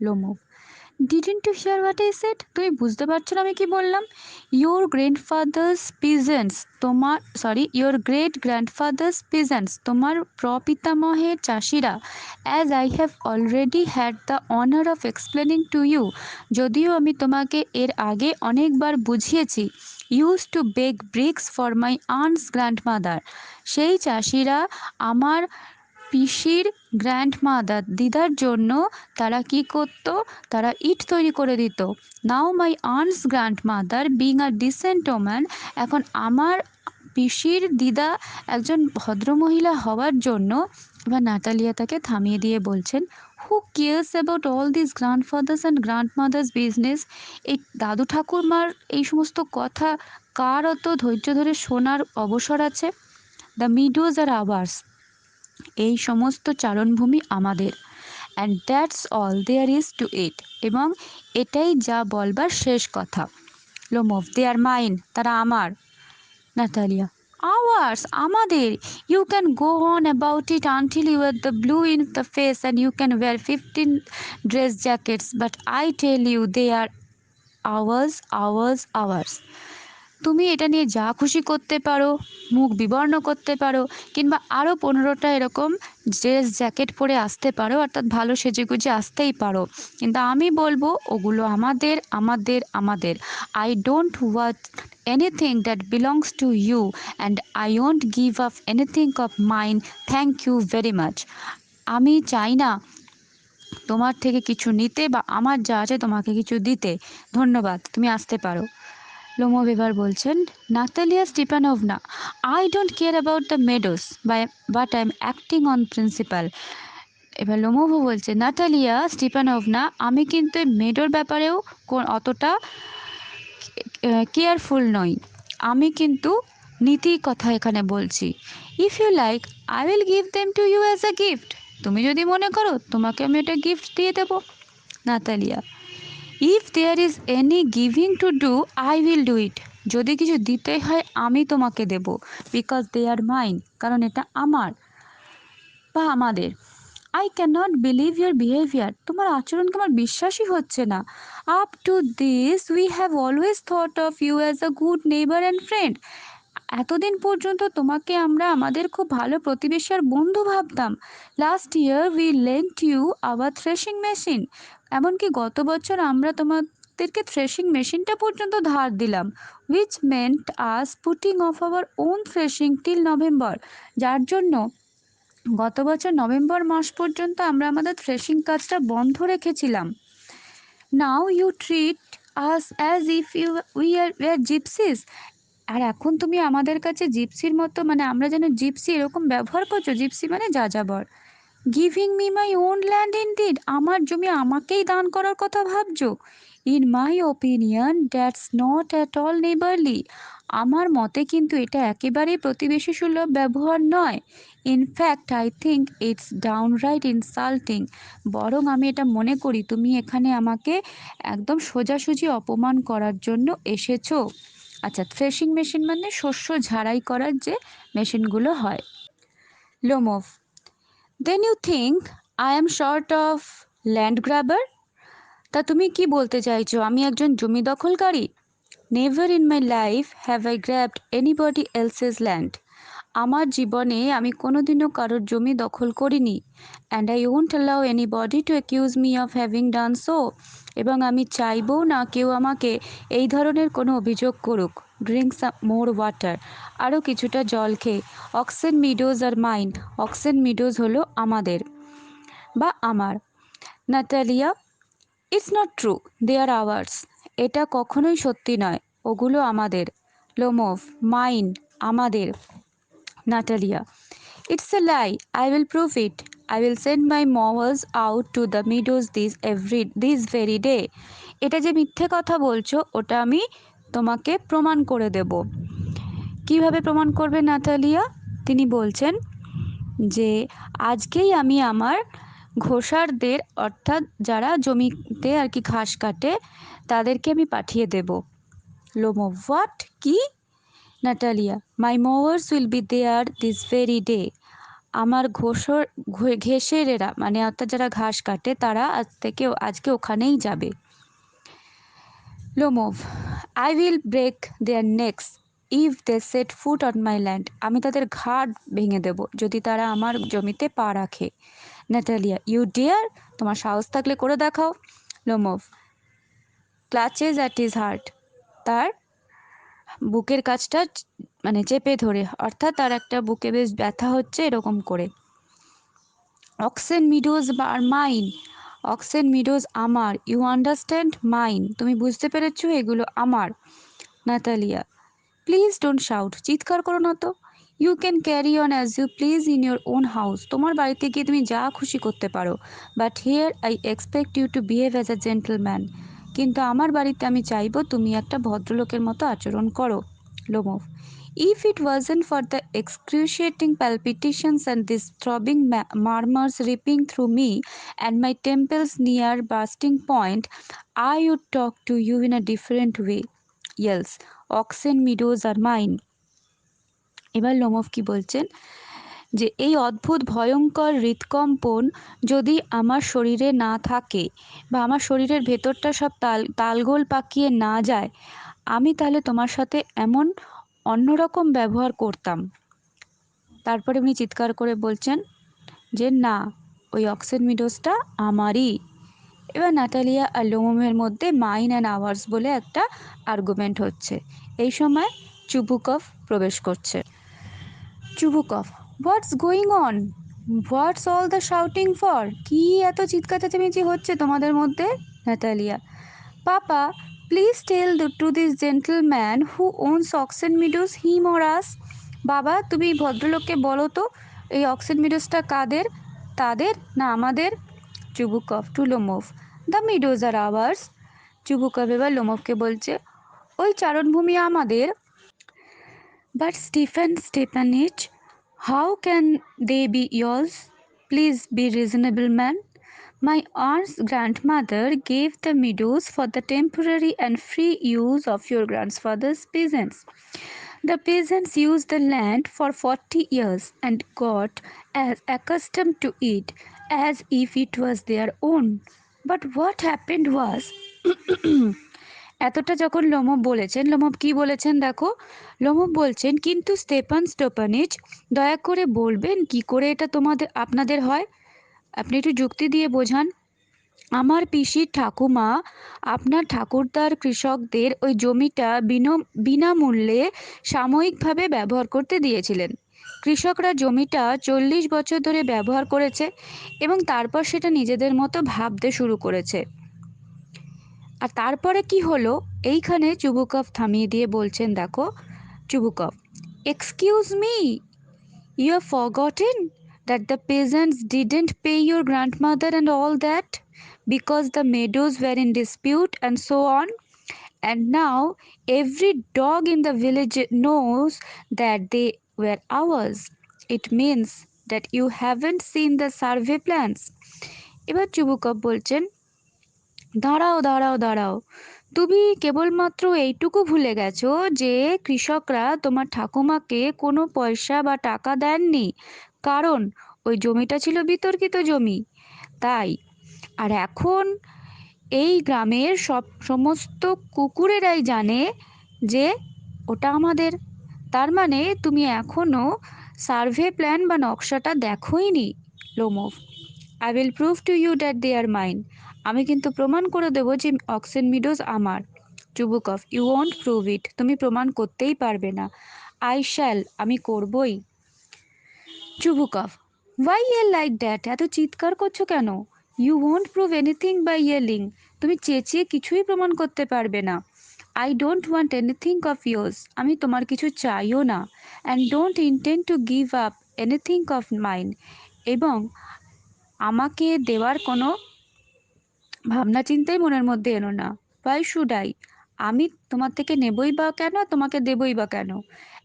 Lomov, didn't you hear what I said? তুমি বুঝতে পারছো না আমি কি বললাম? Your grandfather's peasants, your great grandfather's peasants, তোমার প্রপিতামহের চাষিরা, as I have already had the honour of explaining to you, যদিও আমি তোমাকে এর আগে অনেকবার বুঝিয়েছি, used to bake bricks for my aunt's grandmother, সেই চাষিরা আমার পিসির গ্র্যান্ডমাদার দিদার জন্য তারা কি করত, তারা ইট তৈরি করে দিত। Now my aunt's grandmother being a decent woman, এখন আমার পিসির দিদা একজন ভদ্রমহিলা হওয়ার জন্য, এবার নাটালিয়া তাকে থামিয়ে দিয়ে বলছেন, who cares about all this grandfathers and grandmother's business, এই দাদু ঠাকুরমার এই সমস্ত কথা কার অত ধৈর্য ধরে শোনার অবসর আছে? দ্য মিডোজ আর আওয়ার্স, এই সমস্ত চারণভূমি আমাদের, and that's all there is to it, এবং এটাই যা বলবার শেষ কথা। লোমোভ, দে আর মাইন, তারা আমার। নাতালিয়া, আওয়ার্স, আমাদের? You can go on about it until you are the blue in the face and you can wear 15 dress jackets, but I tell you they are ours, ours, ours. তুমি এটা নিয়ে যা খুশি করতে পারো, মুখ বিবর্ণ করতে পারো, কিংবা আরও 15টা এরকম ড্রেস জ্যাকেট পরে আসতে পারো, অর্থাৎ ভালো সেজেগুজে আসতেই পারো, কিন্তু আমি বলবো ওগুলো আমাদের, আমাদের, আমাদের। I don't want anything that belongs to you and I won't give up anything of mine, thank you very much. আমি চাই না তোমার থেকে কিছু নিতে বা আমার যা আছে তোমাকে কিছু দিতে। ধন্যবাদ, তুমি আসতে পারো। লোমোভ এবার বলছেন, Natalia Stepanovna, I don't care about the meadows, but I am acting on principle. এবার লোমোভও বলছে, নাতালিয়া স্টিপানোভনা, আমি কিন্তু এই মেডোর ব্যাপারেও অতটা কেয়ারফুল নই, আমি কিন্তু নীতির কথা এখানে বলছি। If you like I will give them to you as a gift, তুমি যদি মনে করো তোমাকে আমি এটা গিফট দিয়ে দেবো। Natalia, if there is any giving to do I will do it, যদি কিছু দিতে হয় আমি তোমাকে দেব, বিকজ দে আর মাইন, কারণ এটা আমার বা আমাদের। I can not believe your behaviour, তোমার আচরণকে আমার বিশ্বাসই হচ্ছে না। Up to this we have always thought of you as a good neighbour and friend, এতদিন পর্যন্ত তোমাকে আমরা আমাদের খুব ভালো প্রতিবেশী আর বন্ধু ভাবতাম। Last year we lent you our threshing machine, এমনকি গত বছর আমরা তোমাদেরকে থ্রেশিং মেশিনটা পর্যন্ত ধার দিলাম, which meant us putting off our own threshing till November, যার জন্য গত বছর নভেম্বর মাস পর্যন্ত আমরা আমাদের থ্রেশিং কাজটা বন্ধ রেখেছিলাম। Now you treat us as if we are gypsies, আর এখন তুমি আমাদের কাছে জিপসির মতো, মানে আমরা যেন জিপসি এরকম ব্যবহার করছো, জিপসি মানে যাযাবর। Giving me my own land indeed, আমার জমি আমাকেই দান করার কথা ভাবছো। In my opinion that's not at all neighbourly, আমার মতে কিন্তু এটা একেবারেই প্রতিবেশী সুলভ ব্যবহার নয়। In fact I think it's downright insulting, বরং আমি এটা মনে করি তুমি এখানে আমাকে একদম সোজাসুজি অপমান করার জন্য এসেছো। আচ্ছা, থ্রেশিং মেশিন মানে শস্য ঝাড়াই করার যে মেশিনগুলো হয়। Lomov, then you think I am sort of land grabber, তা তুমি কি বলতে চাইছো আমি একজন জমি দখলকারী? Never in my life have I grabbed anybody else's land, আমার জীবনে আমি কোনোদিনও কারোর জমি দখল করিনি। And I won't allow anybody to accuse me of having done so, এবং আমি চাইবও না কেউ আমাকে এই ধরনের কোনো অভিযোগ করুক। ড্রিঙ্ক সাম মোর ওয়াটার, আরও কিছুটা জল খেয়ে। Oxen meadows are mine, oxen meadows হলো আমাদের বা আমার। Natalia, it's not true, they are ours, এটা কখনোই সত্যি নয়, ওগুলো আমাদের। লোমোভ, মাইন, আমাদের। Natalia, It's a lie. I will prove it. I will send my mowers out to the meadows this very day. এটা যে মিথ্যে কথা বলছো ওটা আমি তোমাকে প্রমাণ করে দেব। কিভাবে প্রমাণ করবে নাতালিয়া? তিনি বলছেন যে আজকেই আমি আমার ঘোষারদের অর্থাৎ যারা জমিতে আর কি ঘাস কাটে তাদেরকে আমি পাঠিয়ে দেব। Lomo what? কি? Natalia my mowers will be there this very day. আমার ঘেষেরেরা মানে অর্থাৎ যারা ঘাস কাটে তারা আজকে ওখানেই যাবে। Lomov I will break their necks if they set foot on my land. আমি তাদের ঘাড় ভেঙে দেব যদি তারা আমার জমিতে পা রাখে। Natalia you dare? তোমার সাহস থাকলে করে দেখাও। Lomov clutches at his heart. তার বুকের কাছটা মানে চেপে ধরে, অর্থাৎ তার একটা বুকে বেশ ব্যথা হচ্ছে এরকম করে। Oxen meadows are mine. Oxen meadows আমার। You understand? মাইন। তুমি বুঝতে পেরেছো এগুলো আমার। Natalia please don't shout. চিৎকার করো না তো। You can carry on as you please in your own house. তোমার বাড়িতে গিয়ে তুমি যা খুশি করতে পারো, but here I expect you to behave as a gentleman. কিন্তু আমার বাড়িতে আমি চাইবো তুমি একটা ভদ্রলোকের মতো আচরণ করো। Lomov if it wasn't for the excruciating palpitations and these throbbing murmurs ripping through me and my temples near bursting point, I would talk to you in a different way. Yells, oxen meadows are mine. এবার Lomov কি বলছেন যে এই অদ্ভুত ভয়ঙ্কর হৃৎকম্পন যদি আমার শরীরে না থাকে বা আমার শরীরের ভেতরটা সব তালগোল পাকিয়ে না যায়, আমি তাহলে তোমার সাথে এমন অন্যরকম ব্যবহার করতাম। তারপরে উনি চিৎকার করে বলছেন যে না, ওই অক্সেন মিডোসটা আমারই। এবার নাটালিয়া আর লোমোভের মধ্যে মাইন অ্যান্ড আওয়ার্স বলে একটা আর্গুমেন্ট হচ্ছে। এই সময় চুবুকভ প্রবেশ করছে। Chubukov what's going on? What's all the shouting for? কি এত চিৎকার চেঁচামেচি হচ্ছে তোমাদের মধ্যে? Natalia papa please tell to this gentleman who owns Oxen Meadows him or us. বাবা তুমি ভদ্রলোককে বলো তো এই অক্সেন মিডোসটা কাদের, তাদের না আমাদের? Chubukov to Lomov the meadows are ours. Chubukov এবার লোমোভকে বলছে ওই চারণভূমি আমাদের। But Stephen Stepanich, how can they be yours? Please be reasonable, man. My aunt's grandmother gave the meadows for the temporary and free use of your grandfather's peasants. The peasants used the land for 40 years and got as accustomed to it as if it was their own. But what happened was এতটা যখন Lomov বলেছেন, Lomov কি বলেছেন দেখো। Lomov বলছেন কিন্তু স্টেপানিচ দয়া করে বলবেন কি করে এটা আপনাদের হয়? আপনি একটু যুক্তি দিয়ে বোঝান। আমার পিসির ঠাকুমা আপনার ঠাকুরদার কৃষকদের ওই জমিটা বিনামূল্যে সাময়িকভাবে ব্যবহার করতে দিয়েছিলেন। কৃষকরা জমিটা 40 বছর ধরে ব্যবহার করেছে এবং তারপর সেটা নিজেদের মতো ভাবতে শুরু করেছে। আর তারপরে কি হলো এইখানে চুবুকভ থামিয়ে দিয়ে বলছেন দেখো। Chubukov excuse me, you have forgotten that the peasants didn't pay your grandmother and all that because the meadows were in dispute and so on. And now every dog in the village knows that they were ours. It means that you haven't seen the survey plans. এবার Chubukov বলছেন দাঁড়াও দাঁড়াও দাঁড়াও, তুমি কেবলমাত্র এইটুকু ভুলে গেছো যে কৃষকরা তোমার ঠাকুমাকে কোনো পয়সা বা টাকা দেননি, কারণ ওই জমিটা ছিল বিতর্কিত জমি। তাই আর এখন এই গ্রামের সমস্ত কুকুরেরাই জানে যে ওটা আমাদের। তার মানে তুমি এখনো সার্ভে প্ল্যান বা নকশাটা দেখোইনি। Lomov I will prove to you that they are mine. আমি কিন্তু প্রমাণ করে দেবো যে অক্সেন মিডোজ আমার। Chubukov you won't prove it. তুমি প্রমাণ করতেই পারবে না। আই শ্যাল, আমি করবই। Chubukov why yell like that? এত চিৎকার করছো কেন? You won't prove anything by yelling. তুমি চেঁচিয়ে কিছুই প্রমাণ করতে পারবে না। I don't want anything of yours. আমি তোমার কিছু চাইও না। And don't intend to give up anything of mine, এবং আমাকে দেওয়ার কোনো ভাবনা চিন্তাই মনের মধ্যে এনো না। Why should I? আমি তোমার থেকে নেবই বা কেন, তোমাকে দেবই বা কেন?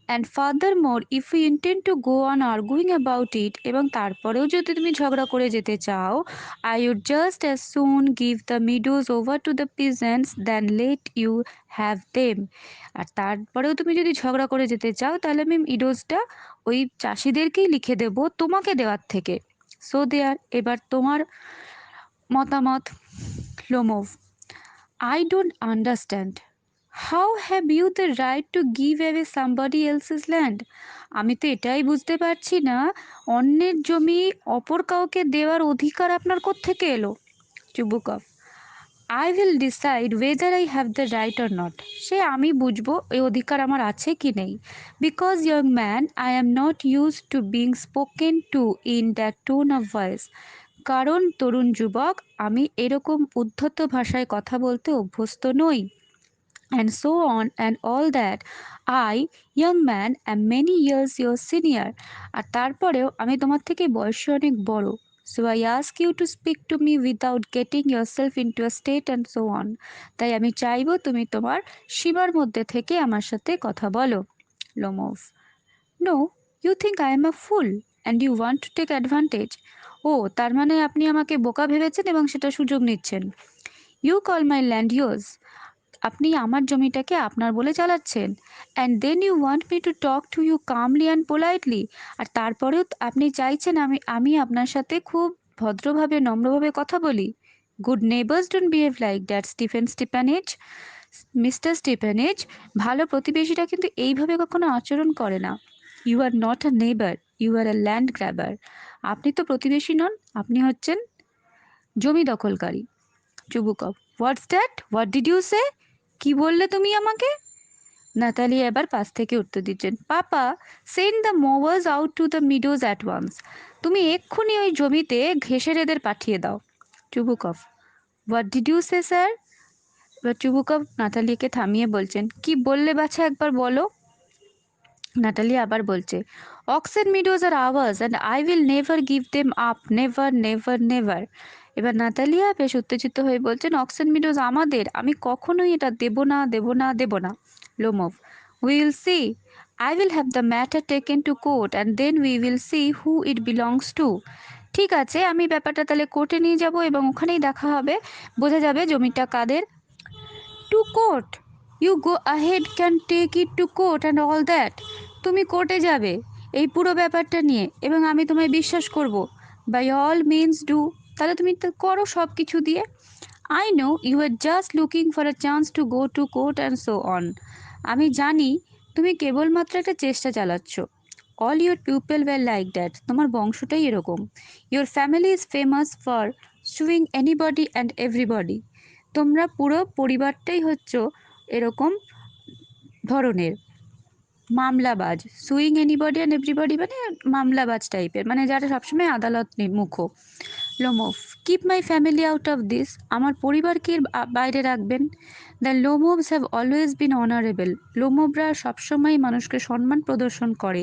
And further more if you intend to go on arguing about it, এবং তারপরেও যদি তুমি ঝগড়া করে যেতে চাও, I would just as soon give the meadows over to the peasants than let you have them. আর তারপরেও তুমি যদি ঝগড়া করে যেতে চাও, তাহলে আমি ইডোজটা ওই চাষিদেরকেই লিখে দেব তোমাকে দেওয়ার থেকে। সো দেয়ার, এবার তোমার মতামত। Lomov: I don't understand. How have you the right to give away somebody else's land? আমি তো এটাই বুঝতে পারছি না, অন্যের জমি অপর কাউকে দেওয়ার অধিকার আপনার কোত্থেকে এলো? Chubukov: I will decide whether I have the right or not. সে আমি বুঝবো এই অধিকার আমার আছে কি নেই। Because young man, I am not used to being spoken to in that tone of voice. কারণ তরুণ যুবক, আমি এরকম উদ্ধত ভাষায় কথা বলতে অভ্যস্ত নই। And so on and all that. I, young man, am many years your senior. আর তারপরেও আমি তোমার থেকে বয়সে অনেক বড়। So I ask you to speak to me without getting yourself into a state and so on. তাই আমি চাইবো তুমি তোমার সীমার মধ্যে থেকে আমার সাথে কথা বলো। Lomov: no, you think I am a fool and you want to take advantage. ও, তার মানে আপনি আমাকে বোকা ভেবেছেন এবং সেটা সুযোগ নিচ্ছেন। You call my land yours. আপনি আমার জমিটাকে আপনার বলে চালাচ্ছেন। And then you want me to talk to you calmly and politely. আর তারপরেও আপনি চাইছেন আমি আমি আপনার সাথে খুব ভদ্রভাবে নম্রভাবে কথা বলি। Good neighbours don't behave like that, স্টিফেনেজ। মিস্টার স্টিফেনেজ, ভালো প্রতিবেশীরা কিন্তু এইভাবে কখনো আচরণ করে না। You are not a neighbour, you are a land grabber. আপনি তো প্রতিবেশী নন, আপনি হচ্ছেন জমি দখলকারী। Chubukov: what's that? What did you say? কি বললে তুমি আমাকে? নাতালিয়া এবার পাশ থেকে উত্তর দিচ্ছেন: papa, send the mowers out to the meadows at once. তুমি এক্ষুনি ওই জমিতে ঘেঁষের এদের পাঠিয়ে দাও। Chubukov: what did you say sir? এবার চুবুকভ নাতালিয়াকে থামিয়ে বলছেন: কি বললে বাছা, একবার বলো। নাটালিয়া আবার বলছে: oxen meadows are ours and I will never give them up, never never never. এবার নাতালিয়া বেশ উত্তেজিত হয়ে বলছেন: অক্সেন মিডোজ আমাদের, আমি কখনোই এটা দেব না, দেব না, দেব না। Lomov: will see, I will have the matter taken to court and then we will see who it belongs to. ঠিক আছে, আমি ব্যাপারটা তাহলে কোর্টে নিয়ে যাব এবং ওখানেই দেখা হবে, বোঝা যাবে জমিটা কাদের। To court? You go ahead, can take it to court and all that. তুমি কোর্টে যাবে এই পুরো ব্যাপারটা নিয়ে, এবং আমি তোমায় বিশ্বাস করব। By all means do. তাহলে তুমি তো করো সব কিছু দিয়ে। I know you are just looking for a chance to go to court and so on. আমি জানি তুমি কেবলমাত্র একটা চেষ্টা চালাচ্ছ। All your people were like that. তোমার বংশটাই এরকম। Your family is famous for suing anybody and everybody. তোমরা পুরো পরিবারটাই হচ্ছ এরকম ধরনের মামলাবাজ। সুইং এনিবডি অ্যান্ড এভরিবডি মানে মামলাবাজ টাইপের, মানে যারা সবসময় আদালত মুখ। Lomov: keep my family out of this. আমার পরিবারকে এর বাইরে রাখবেন। The Lomovs have always been honourable. লোমোভরা সবসময় মানুষকে সম্মান প্রদর্শন করে।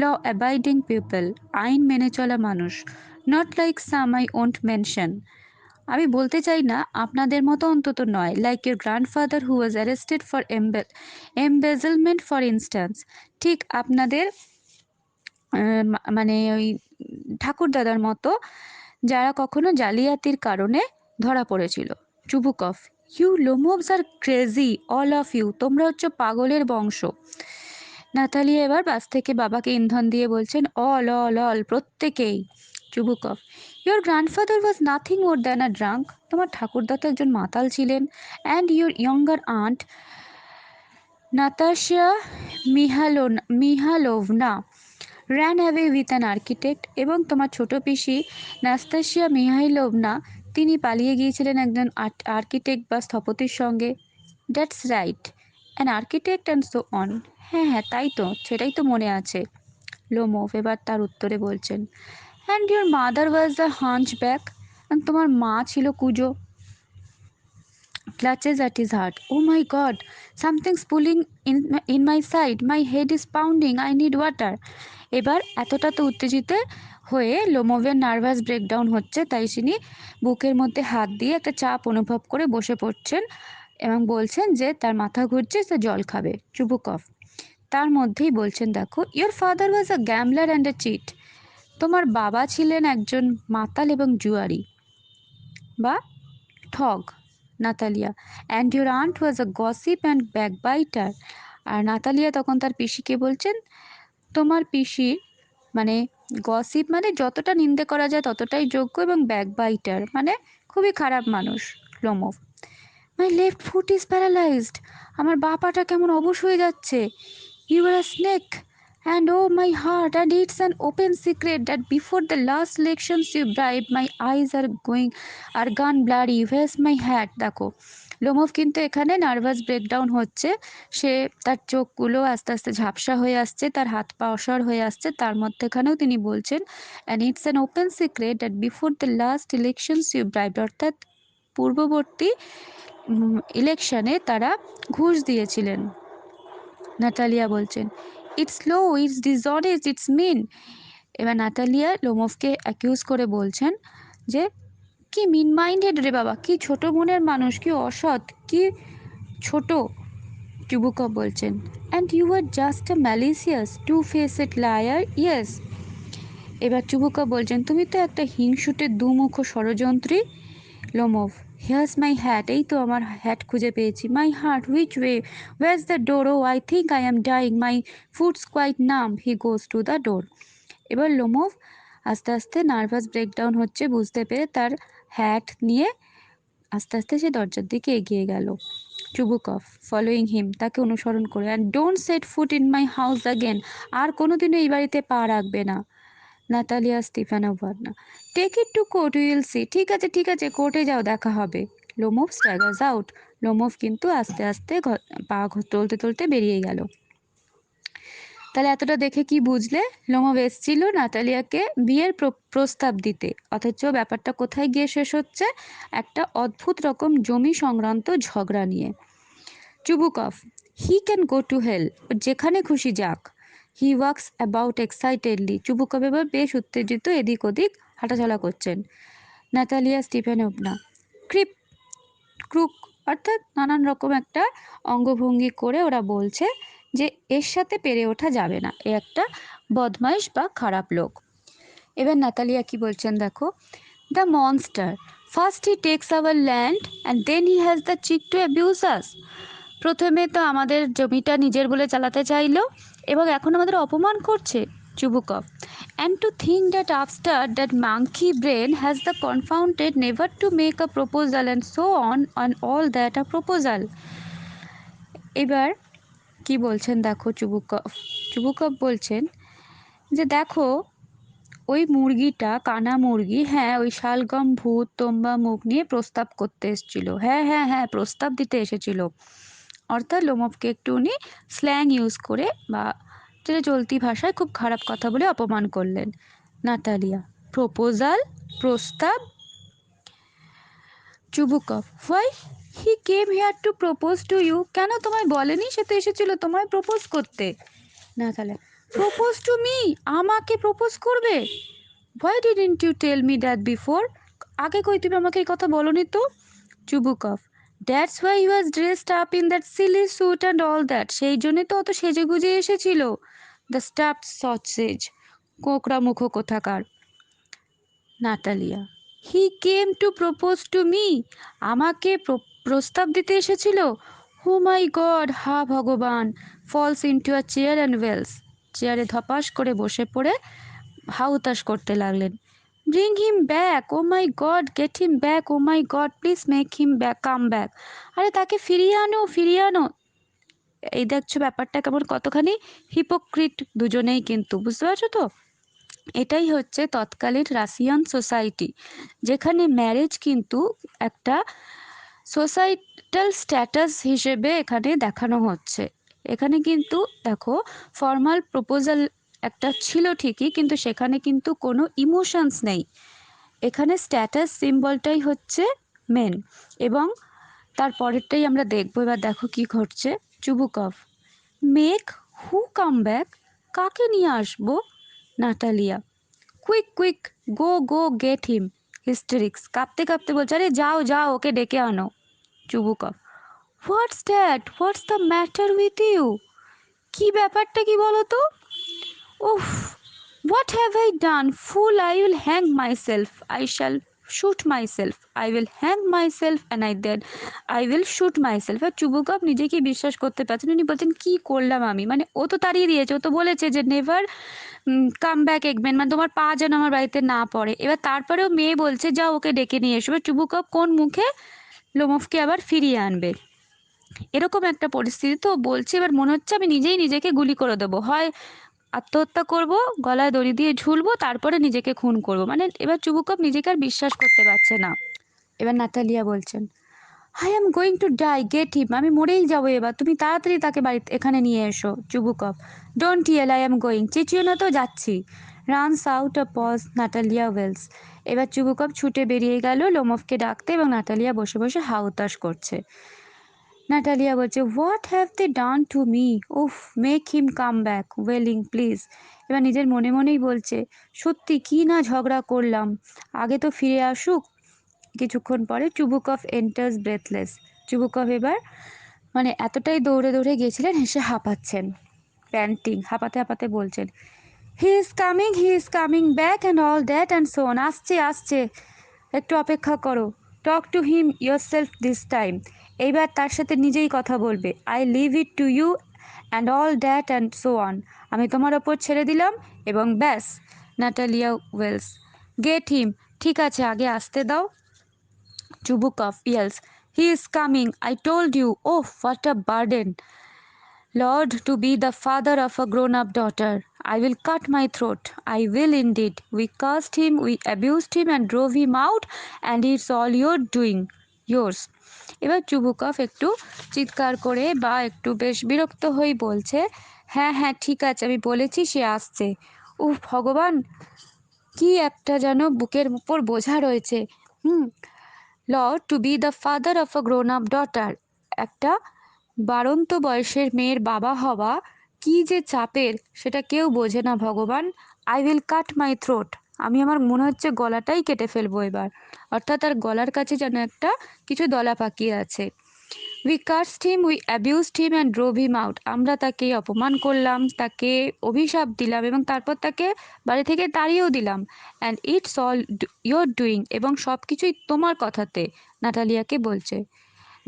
ল অ্যাবাইডিং পিপল, আইন মেনে চলা মানুষ। Not like some I won't mention. আমি বলতে চাই না আপনাদের মতো অন্তত নয়। Like your grandfather who was arrested for embezzlement for instance. ঠিক আপনাদের মানে ওই ঠাকুরদাদার মতো, যারা কখনো জালিয়াতির কারণে ধরা পড়েছিল। Chubukov: you Lomovs are crazy, all of you. তোমরা হচ্ছে পাগলের বংশ। নাতালিয়া এবার বাস থেকে বাবাকে ইন্ধন দিয়ে বলছেন: অল অল অল, প্রত্যেকেই। Chubukov: your grandfather was nothing more than a drunk. তোমার ঠাকুরদা তো একজন মাতাল ছিলেন। And your younger aunt Natasha Mikhailovna ran away with an architect. এবং তোমার ছোট পিসি নাস্তাসিয়া মিহাইলোভনা, তিনি পালিয়ে গিয়েছিলেন একজন আর্কিটেক্ট বা স্থপতির সঙ্গে। That's right, an architect and so on. হ্যাঁ হ্যাঁ, তাই তো, সেটাই তো মনে আছে। লোমোভ এবার তার উত্তরে বলছেন: and your mother was the hunch back. তোমার মা ছিল কুজো। clutches at his heart. Oh my god, something's pulling in my side. My head is pounding. I need water. এবার এতটা তো উত্তেজিত হয়ে লোমোভের নার্ভাস ব্রেকডাউন হচ্ছে, তাই তিনি বুকের মধ্যে হাত দিয়ে একটা চাপ অনুভব করে বসে পড়ছেন এবং বলছেন যে তার মাথা ঘুরছে, সে জল খাবে। চুবুকফ তার মধ্যেই বলছেন, দেখো, your father was a gambler and a cheat. তোমার বাবা ছিলেন একজন মাতাল এবং জুয়ারি বা ঠগ, Natalia. And your aunt was a gossip and backbiter. আর নাতালিয়া তখন তার পিসিকে বলছেন, তোমার পিসি মানে গসিপ মানে যতটা নিন্দে করা যায় ততটাই যোগ্য, এবং ব্যাকবাইটার মানে খুবই খারাপ মানুষ। Lomov, my left foot is paralysed. আমার বা পাটা কেমন অবশ হয়ে যাচ্ছে। You are a snake and oh my heart, and it's an open secret that before the last elections you bribe my eyes are gone blurry, where's my hat. দেখো, Lomov কিন্তু এখানে নার্ভাস ব্রেকডাউন হচ্ছে, সে তার চোখগুলো আস্তে আস্তে ঝাপসা হয়ে আসছে, তার হাত পা অসর হয়ে আসছে, তার মধ্যেখানেও তিনি বলছেন, and it's an open secret that before the last elections you bribe, অর্থাৎ পূর্ববর্তী ইলেকশনে তারা ঘুষ দিয়েছিলেন। নাতালিয়া বলছেন, it's low, it's dishonest, it's mean. এবার নাতালিয়া লোমোভকে অ্যাকিউজ করে বলছেন যে কি মিন মাইন্ডেড রে বাবা, কি ছোট মনের মানুষ, কি অসৎ, কি ছোট। চুবুকভ বলছেন, and you are just a malicious two faced liar, yes. এবার চুবুকভ বলছেন, তুমি তো একটা হিংসুটে দুমুখ ষড়যন্ত্রী। লোমোভ, হিয়ার্স মাই হ্যাট, এই তো আমার হ্যাট খুঁজে পেয়েছি। My heart, which way, where's the door, oh I think I am dying, my foot's quite numb. He goes to the door. এবার লোমোভ আস্তে আস্তে নার্ভাস ব্রেকডাউন হচ্ছে বুঝতে পেরে তার হ্যাট নিয়ে আস্তে আস্তে সে দরজার দিকে এগিয়ে গেল। চুবুকভ ফলোয়িং হিম, তাকে অনুসরণ করে, and don't set foot in my house again, আর কোনোদিনও এই বাড়িতে পা রাখবে না। Natalia Stepanovna, take it to court, we'll see. ঠিক আছে ঠিক আছে, কোর্টে যাও, দেখা হবে। Lomov স্ট্যাগার্স out. লোমোভ কিন্তু আস্তে আস্তে পা টলতে টলতে বেরিয়ে গেল। তাহলে এতটা দেখে কি বুঝলে? লোমোভ এসেছিল নাতালিয়াকে বিয়ের প্রস্তাব দিতে, অথচ ব্যাপারটা কোথায় গিয়ে শেষ হচ্ছে? একটা অদ্ভুত রকম জমি সংক্রান্ত ঝগড়া নিয়ে। Chubukov, he can go to hell, যেখানে খুশি যাক। He walks about excitedly. Chubukov এবার বেশ উত্তেজিত এদিক ওদিক হাঁটাচলা করছেন। নাতালিয়া স্টিফানোভনা, ক্রিপ ক্রুক, অর্থাৎ নানান রকম একটা অঙ্গভঙ্গি করে ওরা বলছে যে এর সাথে পেরে ওঠা যাবে না, এ একটা বদমাইশ বা খারাপ লোক। এবার নাতালিয়া কি বলছেন দেখো, the monster, first he takes our land and then he has the cheek to abuse us. প্রথমে তো আমাদের জমিটা নিজের বলে চালাতে চাইলো এবং এখন আমাদের অপমান করছে। Chubukov, and to think that after that monkey brain has the confounded never to make a proposal and so on and all that a proposal. এবার কি বলছেন দেখো চুবুকভ। চুবুকভ বলছেন যে দেখো, ওই মুরগিটা, কানা মুরগি, হ্যাঁ ওই শালগম ভূত তোম্বা মুখ নিয়ে প্রস্তাব করতে এসেছিল, হ্যাঁ হ্যাঁ হ্যাঁ প্রস্তাব দিতে এসেছিল। অর্থাৎ লোমোভকে একটু উনি স্ল্যাং ইউজ করে বা যেটা চলতি ভাষায় খুব খারাপ কথা বলে অপমান করলেন। নাতালিয়া, প্রপোজাল, প্রস্তাব। Chubukov, why he came here to propose to you, কেন তোমায় বলেনি? সে তো এসেছিল তোমায় প্রপোজ করতে। নাতালিয়া, প্রপোজ টু মি, আমাকে প্রপোজ করবে? Why didn't you tell me that before, আগে কই তুমি আমাকে এই কথা বলনি তো। Chubukov, that's why he was dressed up in that silly suit and all that, সেই জন্যই তো অত সেজে গুজে এসেছিল। দ্য স্টাফড সসেজ, কোঁকড়া মুখো কোথাকার। Natalia, he came to propose to me, আমাকে প্রস্তাব দিতে এসেছিল। হো মাই গড, হা ভগবান। Falls into a chair and wails, চেয়ারে ধপাস করে বসে পড়ে হাউতাস করতে লাগলেন। Bring him back, oh my god, get him back, oh my god, please make him back, come back. আরে তাকে ফিরিয়ে আনো, ফিরিয়ে আনো। এই দেখছো ব্যাপারটা কেমন, কতখানি হিপোক্রিট দুজনেই, কিন্তু বুঝতে পারছো তো? এটাই হচ্ছে তৎকালীন রাশিয়ান সোসাইটি, যেখানে ম্যারেজ কিন্তু একটা সোসাইটাল স্ট্যাটাস হিসেবে এখানে দেখানো হচ্ছে। এখানে কিন্তু দেখো, ফর্মাল প্রপোজাল একটা ছিল ঠিকই, কিন্তু সেখানে কিন্তু কোনো ইমোশনস নেই। এখানে স্ট্যাটাস সিম্বলটাই হচ্ছে মেন, এবং তারপরেরটাই আমরা দেখবো। এবার দেখো কি ঘটছে। Chubukov, make who come back, কাকে নিয়ে আসবো? Natalia, quick quick, go go get him. Hysterics, কাঁপতে কাঁপতে বলছে, আরে যাও যাও, ওকে ডেকে আনো। Chubukov, what's that, what's the matter with you? কি ব্যাপারটা কি বলো তো? উফ, what have I done? Fool, I will hang myself. I shall shoot myself. I will hang myself and I will shoot myself. আর চুবুকভ নিজেকে বিশ্বাস করতে পারছেন। উনি বলছেন কি করলাম আমি, মানে ও তো তাড়িয়ে দিয়েছে, ও তো বলেছে যে নেভার কাম ব্যাক এগেন, মানে তোমার পা যেন আমার বাড়িতে না পড়ে। এবার তারপরেও মেয়ে বলছে যাও ওকে ডেকে নিয়ে এসো। এবার চুবুকভ কোন মুখে লোমফকে আবার ফিরিয়ে আনবে? এরকম একটা পরিস্থিতি। তো বলছে এবার মনে হচ্ছে আমি নিজেই নিজেকে গুলি করে দেবো, হয় আত্মহত্যা করব, গলায় দড়ি দিয়ে ঝুলবো, তারপরে নিজেকে খুন করব। মানে এবার চুবুকভ নিজেকে আর বিশ্বাস করতে পারছে না। এবার নাতালিয়া বলছেন, I am going to die, get him, আমি মরেই যাবো এবার, তুমি তাড়াতাড়ি তাকে বাড়িতে এখানে নিয়ে এসো। Chubukov, don't yell, I am going, চেঁচিও না তো, যাচ্ছি। Runs out a pause, Natalia wails. এবার চুবুকভ ছুটে বেরিয়ে গেল লোমফকে ডাকতে, এবং নাটালিয়া বসে বসে হাউতাশ করছে। নাটালিয়া বলছে, what have they done to me? উফ, make him come back, wailing please. এবার নিজের মনে মনেই বলছে, সত্যি কি না ঝগড়া করলাম, আগে তো ফিরে আসুক। কিছুক্ষণ পরে চুবুকভ এন্টার্স ব্রেথলেস। চুবুকভ এবার মানে এতটাই দৌড়ে দৌড়ে গেছিলেন, হেসে হাঁপাচ্ছেন, প্যান্টিং, হাঁপাতে হাঁপাতে বলছেন, he is coming back and all that and so on. আসছে আসছে, একটু অপেক্ষা করো। Talk to him yourself this time. এইবার তার সাথে নিজেই কথা বলবে। I leave it to you and all that and so on. আমি তোমার ওপর ছেড়ে দিলাম, এবং ব্যাস। নাটালিয়া ওয়েলস, গেট হিম, ঠিক আছে আগে আসতে দাও। Chubukov yells, he is coming, I told you. Oh, what a burden, Lord, to be the father of a grown up daughter. I will cut my throat. I will indeed. We cursed him, we abused him, and drove him out, and it's all your doing. Yours. এবার Chubukov একটু চিৎকার করে বা একটু বেশ বিরক্ত হয়ে বলছে, হ্যাঁ হ্যাঁ ঠিক আছে, আমি বলেছি সে আসছে। উফ ভগবান, কি একটা যেন বুকের উপর বোঝা রয়েছে। Lord, to be the father of a grown up daughter, একটা বাড়ন্ত বয়সের মেয়ের বাবা হওয়া কি যে চাপের, সেটা কেউ বোঝে না ভগবান। I will cut my throat, আমি আমার মনে হচ্ছে গলাটাই কেটে ফেলবো এবার। অর্থাৎ তার গলার কাছে যেন একটা কিছু দলা পাকিয়ে আছে। We cursed him, we abused him and drove him out, আমরা তাকে অপমান করলাম, তাকে অভিশাপ দিলাম, এবং তারপর তাকে বাড়ি থেকে তাড়িয়েও দিলাম। And it's all your doing, এবং সব কিছুই তোমার কথাতে। নাটালিয়াকে বলছে।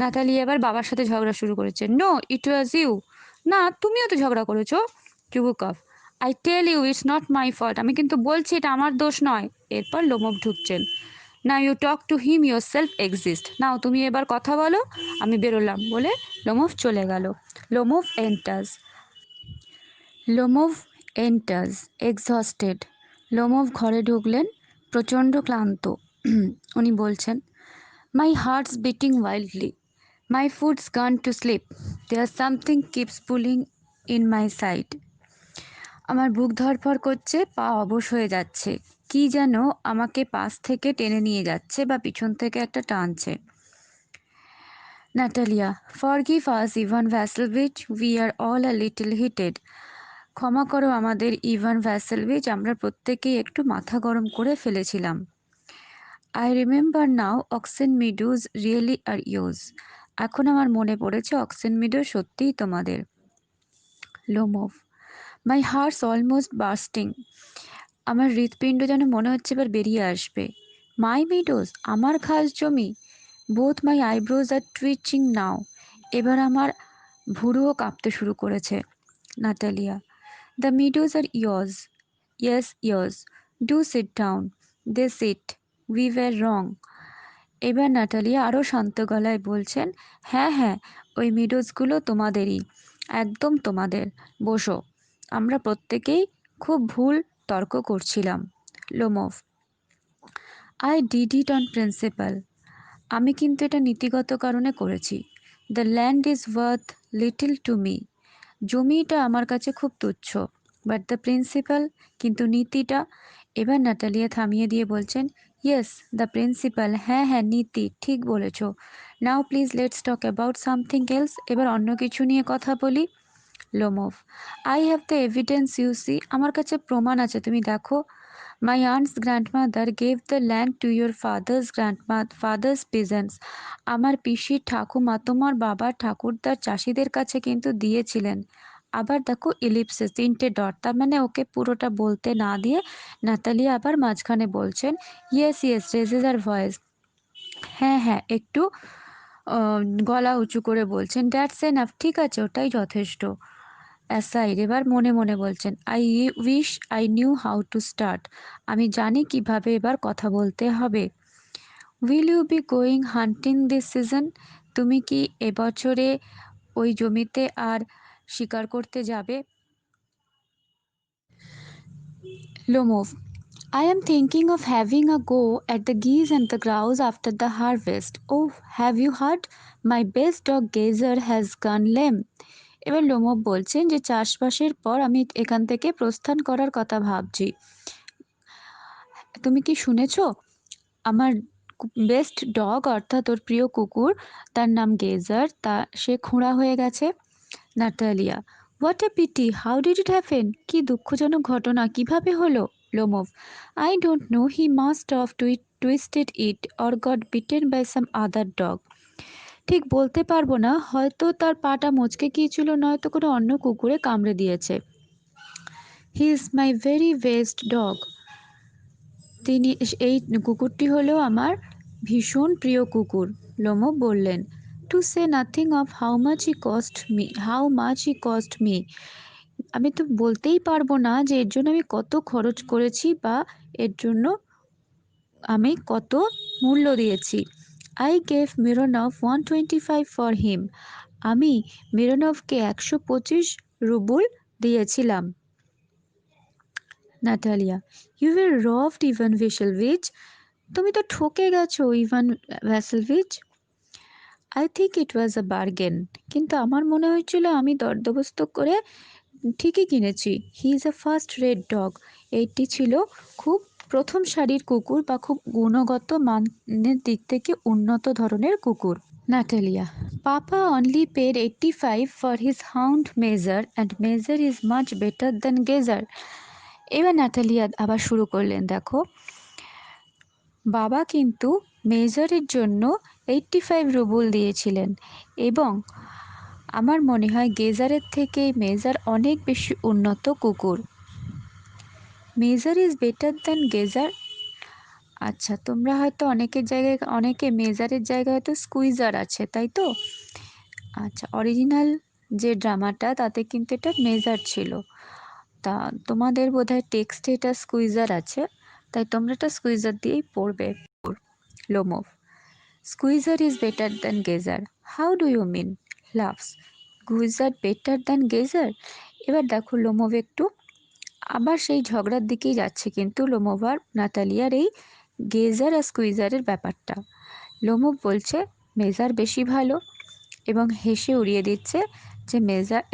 নাতালিয়া এবার বাবার সাথে ঝগড়া শুরু করেছে। No, it was you. না, তুমিও তো ঝগড়া করেছো। Chubukov, I tell you it's not my fault, আমি কিন্তু বলছি এটা আমার দোষ নয়। এরপর লোমফ ঢুকছেন। Now you talk to him yourself exits, নাও তুমি এবার কথা বলো, আমি বেরোলাম বলে লোমফ চলে গেল। Lomov enters. Lomov enters exhausted. Lomov ঘরে ঢুকলেন, প্রচণ্ড ক্লান্ত। উনি বলছেন, my heart's beating wildly, my foot's gone to sleep, there something keeps pulling in my side. আমার বুক ধড়ফড় করছে, পা অবশ হয়ে যাচ্ছে, কি যেন আমাকে পাশ থেকে টেনে নিয়ে যাচ্ছে বা পিছন থেকে একটা টানছে। Natalia, forgive us Ivan Vassilevitch, we are all a little heated. ক্ষমা করো আমাদের ইভান ভ্যাসেলভিচ, আমরা প্রত্যেকেই একটু মাথা গরম করে ফেলেছিলাম। I remember now oxen meadows really are yours, এখন আমার মনে পড়েছে অক্সেন মিডো সত্যিই তোমাদের। Lomov, my heart's almost bursting, আমার হৃৎপিণ্ড যেন মনে হচ্ছে এবার বেরিয়ে আসবে। মাই মিডোজ, আমার খাস জমি। Both my eyebrows are twitching now, এবার আমার ভুরুও কাঁপতে শুরু করেছে। Natalia, the meadows are yours, yes yours, do sit down. They sit, we were wrong. এবার নাটালিয়া আরও শান্ত গলায় বলছেন, হ্যাঁ হ্যাঁ, ওই মিডোজগুলো তোমাদেরই, একদম তোমাদের, বসো, আমরা প্রত্যেকেই খুব ভুল তর্ক করছিলাম। Lomov, I did it on principle, আমি কিন্তু এটা নীতিগত কারণে করেছি। The land is worth little to me, জমিটা আমার কাছে খুব তুচ্ছ। বাট দ্য প্রিন্সিপাল, কিন্তু নীতিটা। এবার নাটালিয়া থামিয়ে দিয়ে বলছেন, ইয়েস, দ্য প্রিন্সিপাল। হ্যাঁ হ্যাঁ, নীতি, ঠিক বলেছ। Now please let's talk about something else. এবার অন্য কিছু নিয়ে কথা বলি। Lomov, I have the evidence you see. আমার কাছে প্রমাণ আছে, তুমি দেখো। My aunt's grandmother gave the land to your father's peasants. আমার পিসির ঠাকুমা তোমার বাবার ঠাকুরদার চাষিদের কাছে কিন্তু দিয়েছিলেন। আবার দেখো ইলিপসিস, 3টে ডট, তার মানে ওকে পুরোটা বলতে না দিয়ে নাতালিয়া আবার মাঝখানে বলছেন, ইয়েস ইয়েস রেজেস আর ভয়েস। হ্যাঁ হ্যাঁ, একটু গলা উঁচু করে বলছেন, দ্যাটস এনাফ, ঠিক আছে, ওটাই যথেষ্ট। অ্যাসাইড, এবার মনে মনে বলছেন, I wish I knew how to start. আমি জানি কিভাবে এবার কথা বলতে হবে। Will you be going hunting this season? তুমি কি এবছরে ওই জমিতে আর শিকার করতে যাবে? Lomov, I am thinking of having a go at the geese and the grouse after the harvest. Oh, have you heard? My best dog Gazer has gone lame. এবার লোমব বলছেন যে চাষবাসের পর আমি এখান থেকে প্রস্থান করার কথা ভাবছি। তুমি কি শুনেছ? আমার বেস্ট ডগ অর্থাৎ ওর প্রিয় কুকুর, তার নাম গেজার, সে খোঁড়া হয়ে গেছে। Natalia, what a pity, how did it happen? কি দুঃখজনক ঘটনা, কিভাবে হলো? Lomov, I don't know, he must of twisted it or got bitten by some other dog. ঠিক বলতে পারবো না, হয়তো তার পাটা মচকে গিয়েছিল, নয়তো কোনো অন্য কুকুরে কামড়ে দিয়েছে। He is my very best dog. এই কুকুরটি হলো আমার ভীষণ প্রিয় কুকুর। লোমো বললেন, to say nothing of how much he cost me. আমি তো বলতেই পারবো না যে এর জন্য আমি কত খরচ করেছি বা এর জন্য আমি কত মূল্য দিয়েছি। I gave Mironov 125 for him. আমি মিরোনভকে 125 রুবল দিয়েছিলাম। Natalia, you will robbed Ivan Vassilevitch. তুমি তো ঠকে গেছো Ivan ভ্যাসেলভিচ। I think it was a bargain. কিন্তু আমার মনে হয়েছিল আমি দরদবস্ত করে ঠিকই কিনেছি। He is a first rate dog. এইটি ছিল খুব প্রথম সারির কুকুর বা খুব গুণগত মানের দিক থেকে উন্নত ধরনের কুকুর। Natalia, papa only paid 85 for his hound Measure and Measure is much better than Gazer. এবার নাটালিয়া আবার শুরু করলেন, দেখো, বাবা কিন্তু মেজারের জন্য 85 রুবল দিয়েছিলেন এবং আমার মনে হয় গেজারের থেকে মেজার অনেক বেশি উন্নত কুকুর। Measure is better than geyser. আচ্ছা, তোমরা হয়তো অনেকের জায়গায়, অনেকে মেজারের জায়গায় হয়তো স্কুইজার আছে, তাই তো? আচ্ছা, অরিজিনাল যে ড্রামাটা তাতে কিন্তু এটা মেজার ছিল। তা তোমাদের বোধহয় টেক্সটে এটা স্কুইজার আছে, তাই তোমরা এটা স্কুইজার দিয়েই পড়বে। Lomov, Squeezer is better than Gazer, how do you mean? Laughs, Squeezer better than Gazer. এবার দেখো লোমোভ একটু আবার সেই ঝগড়ার দিকেই যাচ্ছে, কিন্তু লোমোভ আর নাতালিয়ার এই গেজার আর স্কুইজারের ব্যাপারটা। লোমোভ বলছে মেজার বেশি ভালো এবং হেসে উড়িয়ে দিচ্ছে যে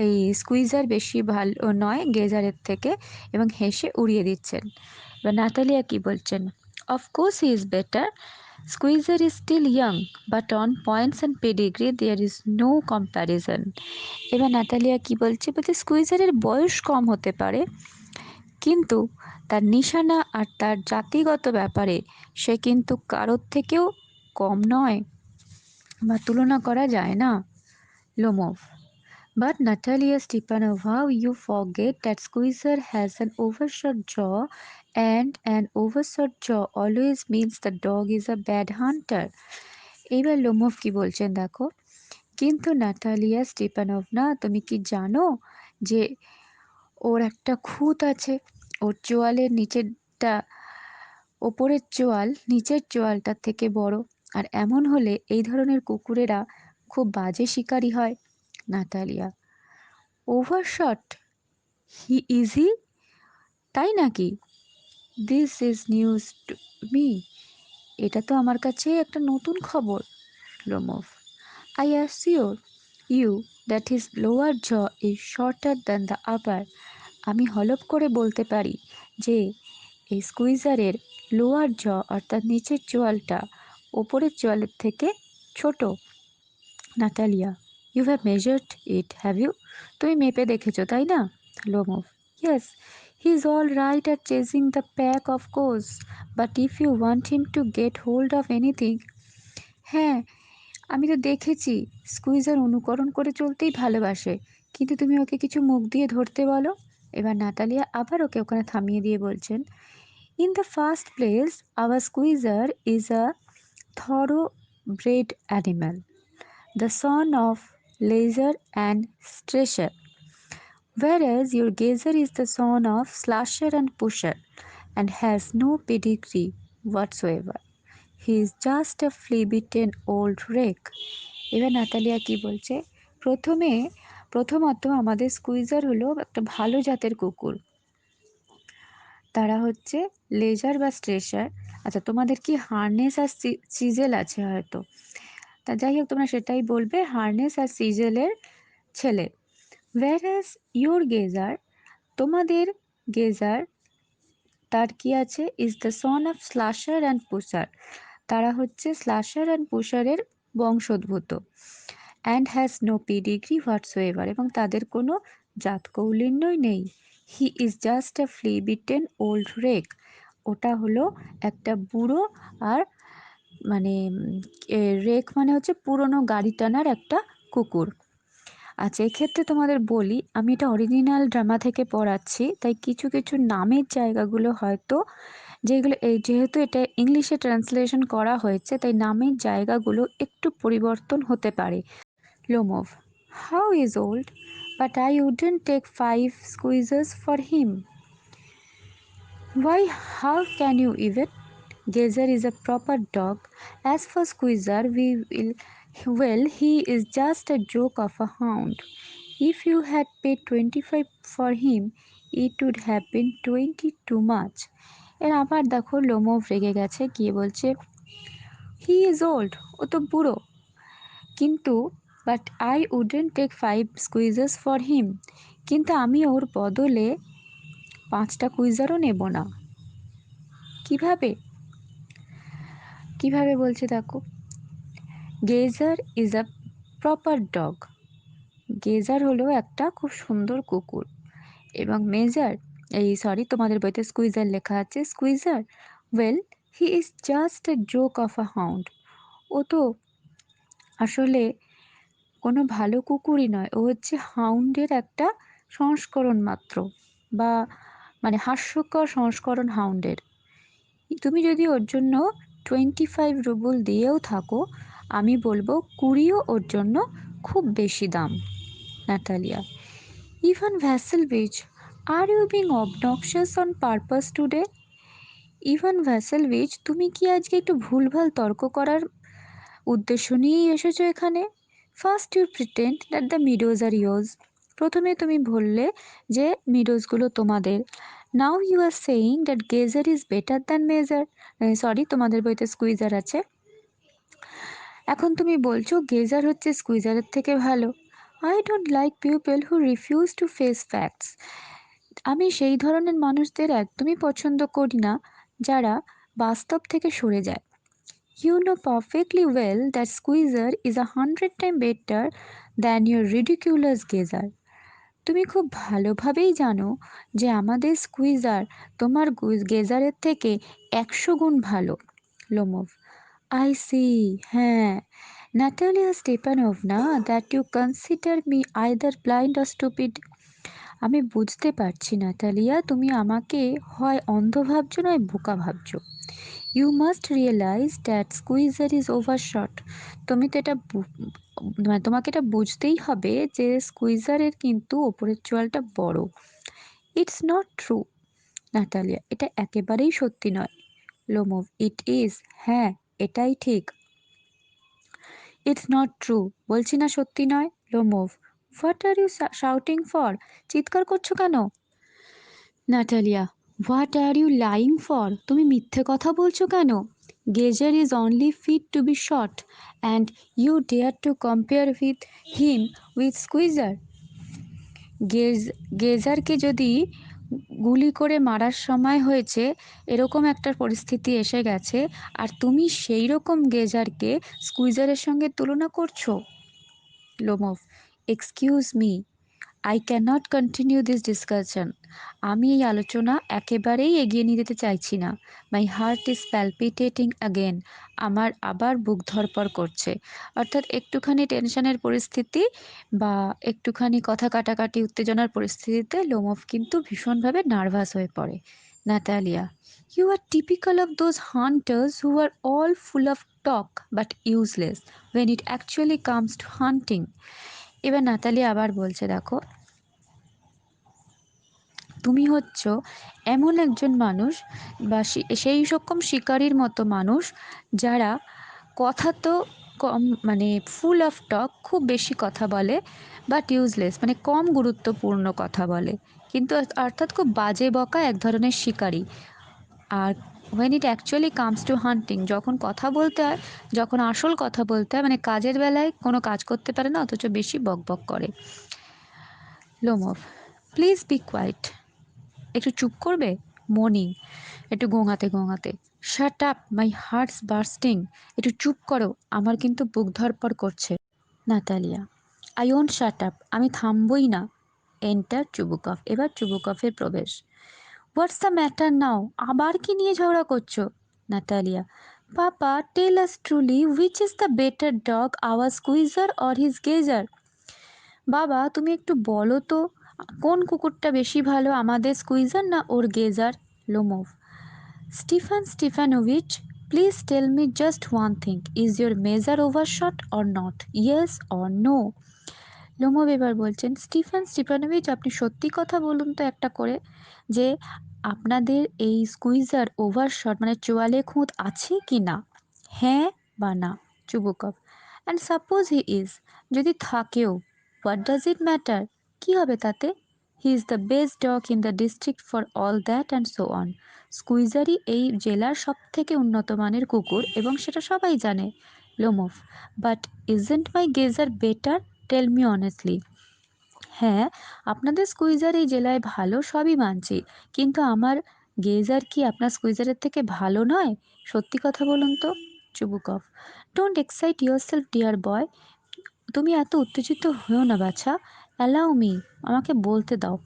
এই স্কুইজার বেশি ভালো নয় গেজারের থেকে, এবং হেসে উড়িয়ে দিচ্ছেন। এবার নাতালিয়া কি বলছেন? Of course he is better, Squeezer is still young, but on points and pedigree there is no comparison. এবার নাতালিয়া কি বলছে? বলছে স্কুইজারের বয়স কম হতে পারে, কিন্তু তার নিশানা আর তার জাতিগত ব্যাপারে সে কিন্তু কারোর থেকেও কম নয় বা তুলনা করা যায় না। Lomov, but Natalia Stepanova, you forget that Squeezer has an overshot jaw, and an overshot jaw always means the dog is a bad hunter. এবার লোমোভ কি বলছেন দেখো, কিন্তু নাটালিয়া স্টিপানোভনা, তুমি কি জানো যে ওর একটা খুঁত আছে, ওর চোয়ালের নিচেরটা, ওপরের চোয়াল নিচের চোয়ালটার থেকে বড়, আর এমন হলে এই ধরনের কুকুরেরা খুব বাজে শিকারী হয়। নাতালিয়া, ওভারশট, ইজি, তাই নাকি? This is news to me. এটা তো আমার কাছে একটা নতুন খবর। Lomov, I assure you that his lower jaw is shorter than the upper. আমি হলফ করে বলতে পারি যে এই স্কুইজারের লোয়ার জ অর্থাৎ নিচের চোয়ালটা ওপরের চোয়ালের থেকে ছোট। Natalia, you have measured it, have you? তুমি মেপে দেখেছো তাই না? Lomov, yes, he is all right at chasing the pack of course, but if you want him to get hold of anything. হ্যাঁ, আমি তো দেখেছি স্কুইজার অনুকরণ করে চলতেই ভালোবাসে, কিন্তু তুমি ওকে কিছু মুখ দিয়ে ধরতে বলো। এবার নাতালিয়া আবার ওকে ওখানে থামিয়ে দিয়ে বলছেন, in the first place our Squeezer is a thoroughbred animal, the son of Laser and Stretcher, whereas your Gazer is the son of Slasher and Pusher and has no pedigree whatsoever. He is just a flea-bitten old rake. এবার Natalia কি বলছে, প্রথমত আমাদের squeezer হলো একটা ভালো জাতের কুকুর, তারা হচ্ছে লেজার বা স্ট্রেশার। আচ্ছা, তোমাদের কি হার্নেস আর সিজেল আছে হয়তো, তা যাই হোক তোমরা সেটাই বলবে, হার্নেস আর সিজেলের ছেলে। whereas your গেজার, তোমাদের গেজার, তার কি আছে, is the son of Slasher and Pusher, তারা হচ্ছে স্লাশার অ্যান্ড পুষারের বংশোদ্ভূত। And has no pedigree whatsoever, এবং তাদের কোনো জাতকৌলিন্যই নেই। He is just a flea bitten old wreck, ওটা হলো একটা বুড়ো আর মানে রেক মানে হচ্ছে পুরনো গাড়ি টানার একটা কুকুর। আচ্ছা, এক্ষেত্রে তোমাদের বলি, আমি এটা অরিজিনাল ড্রামা থেকে পড়াচ্ছি, তাই কিছু কিছু নামের জায়গাগুলো হয়তো যেগুলো যেহেতু এটা ইংলিশে ট্রান্সলেশন করা হয়েছে, তাই নামের জায়গাগুলো একটু পরিবর্তন হতে পারে। Lomov, how is old, but I wouldn't take 5 squeezers for him. Why, how can you even? Gazer is a proper dog. As for Squeezer, well, he is just a joke of a hound. If you had paid 25 for him, it would have been 20 too much. এর আবার দেখো Lomov রেগে গেছে, গিয়ে বলছে, হি is old, ও তো বুড়ো, কিন্তু but I wouldn't take 5 squeezers for him, কিন্তু আমি ওর বদলে 5টা কুইজারও নেব না। কিভাবে কিভাবে বলছে দেখো, geyser is a proper dog, geyser হলো একটা খুব সুন্দর কুকুর, এবং তোমাদের বইতে স্কুইজার লেখা আছে, Squeezer, well, he is just a joke of a hound, ও তো আসলে কোনো ভালো কুকুরই নয়, ও হচ্ছে হাউন্ডের একটা সংস্করণ মাত্র, বা মানে হাস্যকর সংস্করণ হাউন্ডের। তুমি যদি ওর জন্য 25 রুবল দিয়েও থাকো, আমি বলবো 20ও ওর জন্য খুব বেশি দাম। Natalia, Ivan Vassilevitch, are you being obnoxious on purpose today? Ivan Vassilevitch, তুমি কি আজকে একটু ভুলভাল তর্ক করার উদ্দেশ্য নিয়েই এসেছো এখানে? First you pretend that the meadows are yours, প্রথমে তুমি বললে যে মিডোজগুলো তোমাদের, now you are saying that Gazer is better than Measure, তোমাদের বইতে স্কুইজার আছে, এখন তুমি বলছো গেজার হচ্ছে স্কুইজারের থেকে ভালো। I don't like people who refuse to face facts, আমি সেই ধরনের মানুষদের একদমই পছন্দ করি না যারা বাস্তব থেকে সরে যায়। You know perfectly well that Squeezer is 100 times better than your ridiculous Gazer. তুমি খুব ভালোভাবেই জানো যে আমাদের স্কুইজার তোমার গেজারের থেকে 100 গুণ ভালো। লোমভ, আই সি, হ্যাঁ, Natalia Stepanovna, that you consider me either blind or stupid. আমি বুঝতে পারছি নাটালিয়া, তুমি আমাকে হয় অন্ধ ভাবছো নয় বোকা ভাবছো। You must realise that Squeezer is overshot, তুমি তো এটা মানে তোমাকে এটা বুঝতেই হবে যে স্কুইজারের কিন্তু ওপরের চোয়ালটা বড়। ইটস নট ট্রু নাটালিয়া, এটা একেবারেই সত্যি নয়। লোমভ, ইট ইজ, হ্যাঁ এটাই ঠিক। ইটস নট ট্রু, বলছি না সত্যি নয়। Lomov, what are you shouting for, চিৎকার করছো কেন? Natalia, what are you lying for, তুমি মিথ্যে কথা বলছো কেন? Guesser is only fit to be shot and you dare to compare with him with Squeezer. গেজারকে যদি গুলি করে মারার সময় হয়েছে, এরকম একটা পরিস্থিতি এসে গেছে, আর তুমি সেই রকম গেজারকে স্কুইজারের সঙ্গে তুলনা করছো? Lomov: excuse me, I can't continue this discussion. আমি এই আলোচনা একেবারেই এগিয়ে নিয়ে যেতে চাইছি না। My heart is palpitating again. আমার আবার বুক ধড়ফড় করছে। অর্থাৎ একটুখানি টেনশনের পরিস্থিতি বা একটুখানি কথা কাটাকাটি উত্তেজনার পরিস্থিতিতে লোমফ কিন্তু ভীষণভাবে নার্ভাস হয়ে পড়ে। Natalia: you are typical of those hunters who are all full of talk but useless when it actually comes to hunting. এবার নাতালি আবার বলছে, দেখো, তুমি হচ্ছ এমন একজন মানুষ বা সেই রকম শিকারীর মতো মানুষ যারা কথা তো কম, মানে ফুল অফ টক, খুব বেশি কথা বলে, বাট ইউজলেস মানে কম গুরুত্বপূর্ণ কথা বলে, কিন্তু অর্থাৎ খুব বাজে বকা এক ধরনের শিকারী। আর when it actually comes to hunting, যখন কথা বলতে হয়, যখন আসল কথা বলতে হয়, মানে কাজের বেলায় কোনো কাজ করতে পারে না, অথচ বেশি বকবক করে। Lomov: please be quiet. একটু চুপ করবে? মনি একটু গোঙাতে গোঙাতে: shut up, my heart's bursting. একটু চুপ করো, আমার কিন্তু বুক ধড়ফড় করছে। Natalia: I won't shut up, আমি থামবই না। Enter Chubukov. এবার চুবুকভের প্রবেশ। What's the matter now? আবার কি নিয়ে ঝগড়া করছো? Natalia: papa, tell us truly, which is the better dog, our Squeezer or his Gazer? বাবা, তুমি একটু বলো তো, কোন কুকুরটা বেশি ভালো, আমাদের স্কুইজার না ওর Guesser? Lomov: Stepan Stepanovich, please tell me just one thing, is your measure overshot or not, yes or no? Lomov এবার বলছেন, স্টিফান স্টিফানোভিচ, আপনি সত্যি কথা বলুন তো একটা করে, যে আপনাদের এই স্কুইজার ওভারশট মানে চোয়ালে খুঁত আছে কি না, হ্যাঁ বা না? Chubukov: and suppose he is, যদি থাকেও, হোয়াট ডাজ ইট ম্যাটার, কী হবে তাতে? He is the best dog in the district for all that and so on. স্কুইজারই এই জেলার সব থেকে উন্নত মানের কুকুর, এবং সেটা সবাই জানে। Lomov: but isn't my Guesser better, tell me honestly. হ্যাঁ, আপনাদের স্কুইজার এই জেলায় ভালো, সবই মানছি, কিন্তু আমার গেজার কি আপনার স্কুইজারের থেকে ভালো নয়? সত্যি কথা বলুন তো। Chubukov: don't excite yourself dear boy, তুমি এত উত্তেজিত হয়েও না বাছা। অ্যালাউ মি, আমাকে বলতে দাও।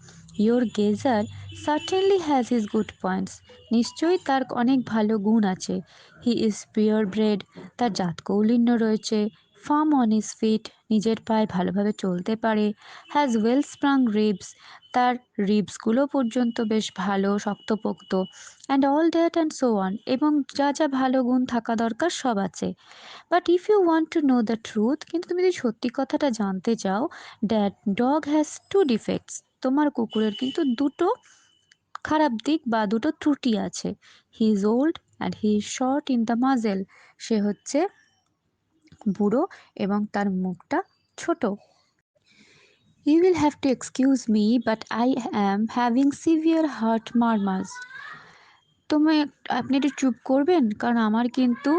Your geyser certainly has his good points, নিশ্চয়ই তার অনেক ভালো গুণ আছে। হি ইজ পিওর ব্রেড, তার জাত কৌলিন্য রয়েছে। ফার্ম অন হিজ ফিট, নিজের পায়ে ভালোভাবে চলতে পারে। হ্যাজ ওয়েল স্প্রাং রিবস, তার রিবসগুলো পর্যন্ত বেশ ভালো শক্তপোক্ত। And all that and so on, এবং যা যা ভালো গুণ থাকা দরকার সব আছে। But if you want to know the truth, কিন্তু তুমি যদি সত্যি কথাটা জানতে চাও, that dog has two defects, তোমার কুকুরের কিন্তু দুটো খারাপ দিক বা দুটো ত্রুটি আছে। He is old and he is short in the muzzle, সে হচ্ছে বুড়ো এবং তার মুখটা ছোট। You will have to excuse me, but I am having severe heart murmurs. তুমি, আপনি একটু চুপ করবেন, কারণ আমার কিন্তু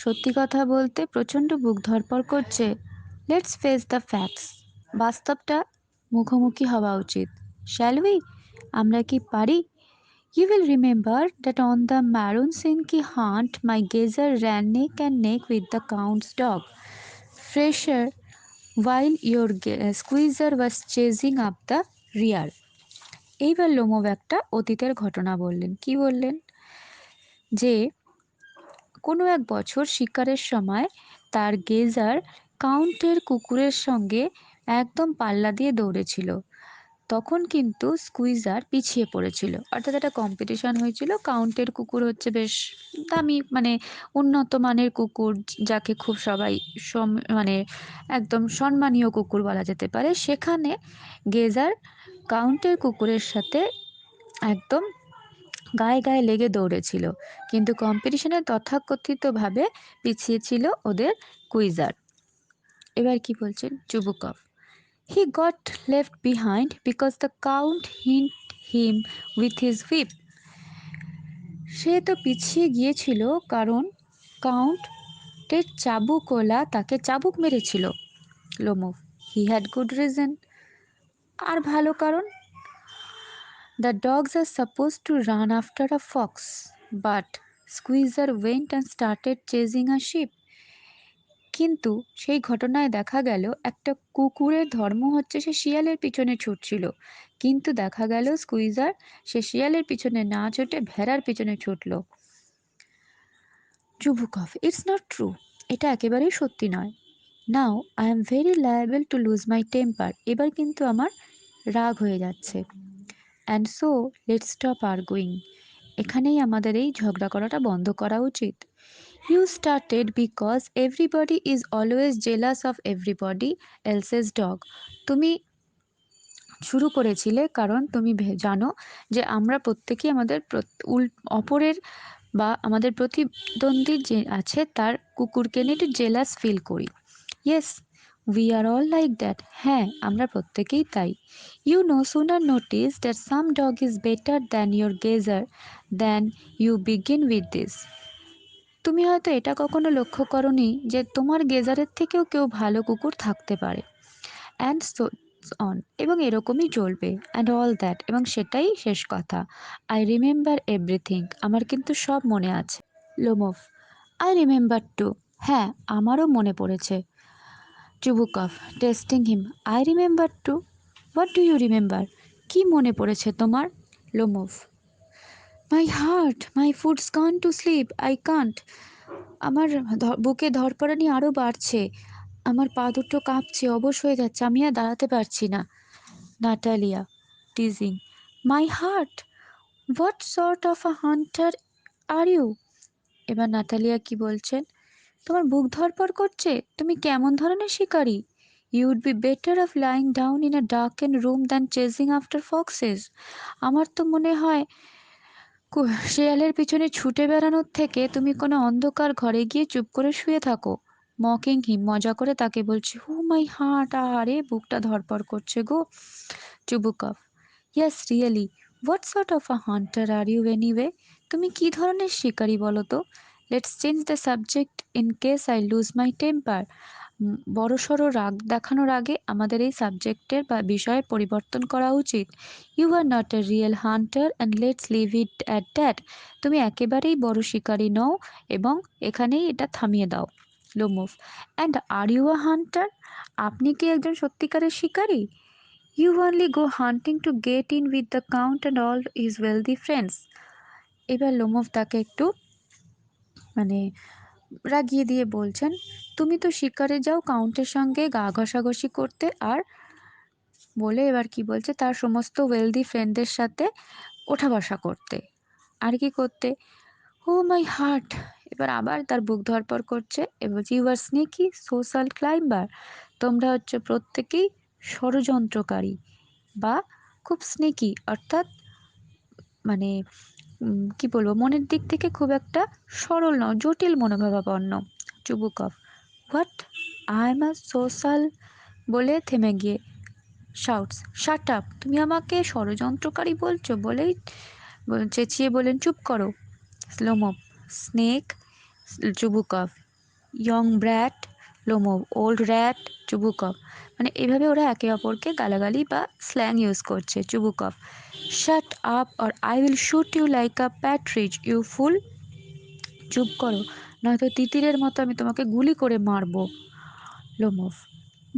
সত্যি কথা বলতে প্রচণ্ড বুক ধড়ফড় করছে। লেটস ফেস দ্য ফ্যাক্টস, বাস্তবটা মুখোমুখি হওয়া উচিত। শ্যাল উই, আমরা কি পারি? You will remember that on the Marusinsky hunt my Guesser ran neck and neck with the count's dog fresher while your squeezer was chasing up the rear. এইবার Lomov একটা অতীতের ঘটনা বললেন। কি বললেন? যে কোনো এক বছর শিকারের সময় তার গেজার কাউন্টের কুকুরের সঙ্গে একদম পাল্লা দিয়ে দৌড়েছিল। তখন কিন্তু স্কুইজার পিছিয়ে পড়েছিল, অর্থাৎ একটা কম্পিটিশন হয়েছিল। কাউন্টের কুকুর হচ্ছে বেশ দামি, মানে উন্নত মানের কুকুর, যাকে খুব সবাই মানে একদম সম্মানীয় কুকুর বলা যেতে পারে। সেখানে গেজার কাউন্টের কুকুরের সাথে একদম গায়ে গায়ে লেগে দৌড়েছিল, কিন্তু কম্পিটিশনে তথাকথিতভাবে পিছিয়ে ছিল ওদের কুইজার। এবার কি বলছেন Chubukov: he got left behind because the count hit him with his whip. সে তো পিছিয়ে গিয়েছিল কারণ কাউন্টের চাবুকওয়ালা তাকে চাবুক মেরেছিল। Lomov: he had good reason, আর ভালো কারণ। The dogs are supposed to run after a fox, but Squeezer went and started chasing a sheep. কিন্তু সেই ঘটনায় দেখা গেল একটা কুকুরের ধর্ম হচ্ছে সে শিয়ালের পিছনে ছুটছিল, কিন্তু দেখা গেল স্কুইজার সে শিয়ালের পিছনে না ছুটে ভেড়ার পিছনে ছুটল। Chubukov, it's not true. এটা একেবারেই সত্যি নয়। Now I am very liable to lose my temper. এবার কিন্তু আমার রাগ হয়ে যাচ্ছে। And so let's stop arguing. এখানেই আমাদের এই ঝগড়া করাটা বন্ধ করা উচিত। You started because everybody is always jealous of everybody else's dog. তুমি শুরু করেছিলে কারণ তুমি জানো যে আমরা প্রত্যেকেই আমাদের অপরের বা আমাদের প্রতিদ্বন্দ্বী যে আছে তার কুকুরকে নিয়ে একটু জেলাস ফিল করি। Yes, we are all like that. হ্যাঁ, আমরা প্রত্যেকেই তাই। You no sooner notice that some dog is better than your Gazer than you begin with this. তুমি হয়তো এটা কখনো লক্ষ্য করনি যে তোমার গেজারের থেকেও কেউ ভালো কুকুর থাকতে পারে। অ্যান্ড সো অন, এবং এরকমই চলবে। অ্যান্ড অল দ্যাট, এবং সেটাই শেষ কথা। আই রিমেম্বার এভরিথিং, আমার কিন্তু সব মনে আছে। Lomov, I remember too. হ্যাঁ, আমারও মনে পড়েছে। Chubukov, testing him, I remember too. What do you remember? কি মনে পড়েছে তোমার? Lomov, my heart, my foot's gone to sleep, I can't. আমার বুকে ধড়ফড়ানি আরও বাড়ছে, আমার পা দুটো কাঁপছে, অবশ হয়ে যাচ্ছে, আমি আর দাঁড়াতে পারছি না। Natalia, teasing, my heart, what sort of a hunter are you? এবার নাটালিয়া কি বলছেন? তোমার বুক ধড়ফড় করছে, তুমি কেমন ধরনের শিকারী? You would be better off lying down in a darkened room than chasing after foxes. আমার তো মনে হয় শেয়ালের পিছনে ছুটে বেড়ানোর থেকে তুমি কোনো অন্ধকার ঘরে গিয়ে চুপ করে শুয়ে থাকো। মকিং হিম, মজা করে তাকে বলছে, হু মাই হার্ট, আরে বুকটা ধড়পড় করছে গো। Chubukov, yes really, what sort of a hunter are you anyway? তুমি কি ধরনের শিকারী বলো তো? Let's change the subject in case I lose my temper. বড়সড় রাগ দেখানোর আগে আমাদের এই সাবজেক্টের বা বিষয়ের পরিবর্তন করা উচিত। You are not a real hunter and let's leave it at that. তুমি একেবারেই বড় শিকারী নও, এবং এখানেই এটা থামিয়ে দাও। Lomov, and are you a hunter? আপনি কি একজন সত্যিকারের শিকারী? You only go hunting to get in with the count and all his wealthy friends. এবার লোমুফ তাকে একটু মানে রাগিয়ে দিয়ে বলছেন, তুমি তো শিকারে যাও কাউন্টের সঙ্গে গা ঘষাঘষি করতে, আর বলে এবার কি বলছে, তার সমস্ত ওয়েলদি ফ্রেন্ডদের সাথে ওঠা বসা করতে। আর কি করতে? ও মাই হার্ট। এবার আবার তার বুক ধড়পড় করছে এবং ইউ আর স্নেকি সোশ্যাল ক্লাইম্বার। তোমরা হচ্ছে প্রত্যেকেই ষড়যন্ত্রকারী বা খুব স্নেকি, অর্থাৎ মানে কি বলবো, মনের দিক থেকে খুব একটা সরল নও, জটিল মনোভাবাপন্ন। Chubukov, what, I am a social, বলে থেমে গিয়ে শাউটস, শাট আপ, তুমি আমাকে ষড়যন্ত্রকারী বলছো? বলেই চেঁচিয়ে বলেন, চুপ করো। Lomov, snake. Chubukov, young brat. Lomov, old rat. Chubukov, মানে এভাবে ওরা একে অপরকে গালাগালি বা স্ল্যাং ইউজ করছে। Chubukov, shut up or I will shoot you like a partridge, you fool. চুপ করো, নয়তো তিতিরের মতো আমি তোমাকে গুলি করে মারবো। Lomov,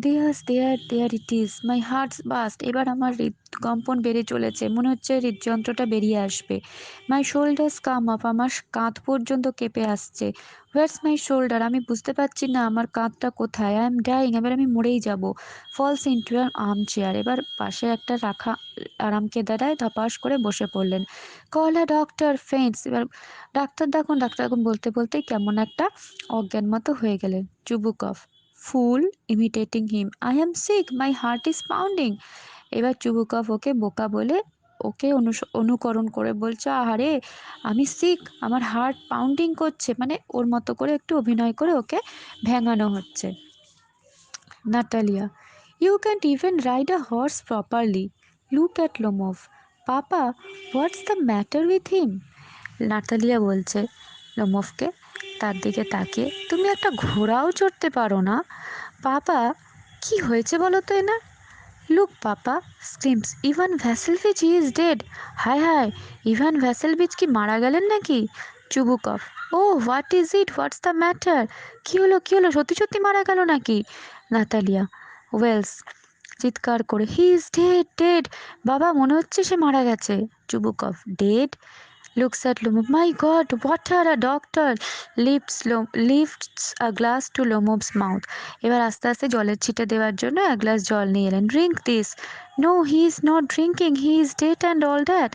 there there it is, my heart's burst. এবার আমার হৃদকম্পন বেড়ে চলেছে, মনে হচ্ছে হৃদযন্ত্রটা বেরিয়ে আসবে। মাই শোল্ডার্স কাম আপ, আমার কাঁধ পর্যন্ত কেঁপে আসছে। হোয়াটস মাই শোল্ডার, আমি বুঝতে পারছি না আমার কাঁধটা কোথায়। আই এম ডাইং, এবার আমি মরেই যাব। False into an arm chair, এবার পাশে একটা রাখা আরামকে দাঁড়ায় ধপাস করে বসে পড়লেন। কল আ ডক্টর, ফেন্টস, এবার ডাক্তার ডাকুন, ডাক্তার ডাকুন বলতে বলতেই কেমন একটা অজ্ঞান মতো হয়ে গেলেন। Chubukov, fool, imitating him, I am sick, my heart is pounding. এবার চুবুকভ ওকে বোকা বলে ওকে অনুকরণ করে বলছে, আহারে আমি সিক, আমার হার্ট পাউন্ডিং করছে, মানে ওর মতো করে একটু অভিনয় করে ওকে ভেঙানো হচ্ছে। Natalia, you can't even ride a horse properly, look at Lomov, papa, what's the matter with him? Natalia বলছে লোমফকে তার দিকে তাকিয়ে, তুমি একটা ঘোড়াও চড়তে পারো না? বাবা, কি হয়েছে বলো তো এনার? Look, Papa, screams, Ivan Vassilevich is dead. হায় হায়, ইভান ভ্যাসেলভিচ কি মারা গেলেন নাকি? Chubukov, oh what is it, what's the matter? কি হলো, সত্যি সত্যি মারা গেল নাকি? নাতালিয়া, ওয়েলস চিৎকার করে, হি ইজ ডেড, ডেড। বাবা, মনে হচ্ছে সে মারা গেছে। Chubukov, dead? Looks at Lomov. My God, what are a doctor? Lifts a glass to Lomov's mouth. এবার আস্তে আস্তে জলের ছিটে দেওয়ার জন্য এক গ্লাস জল নিয়ে এলেন। Drink this. No, he is not drinking, he is dead and all that.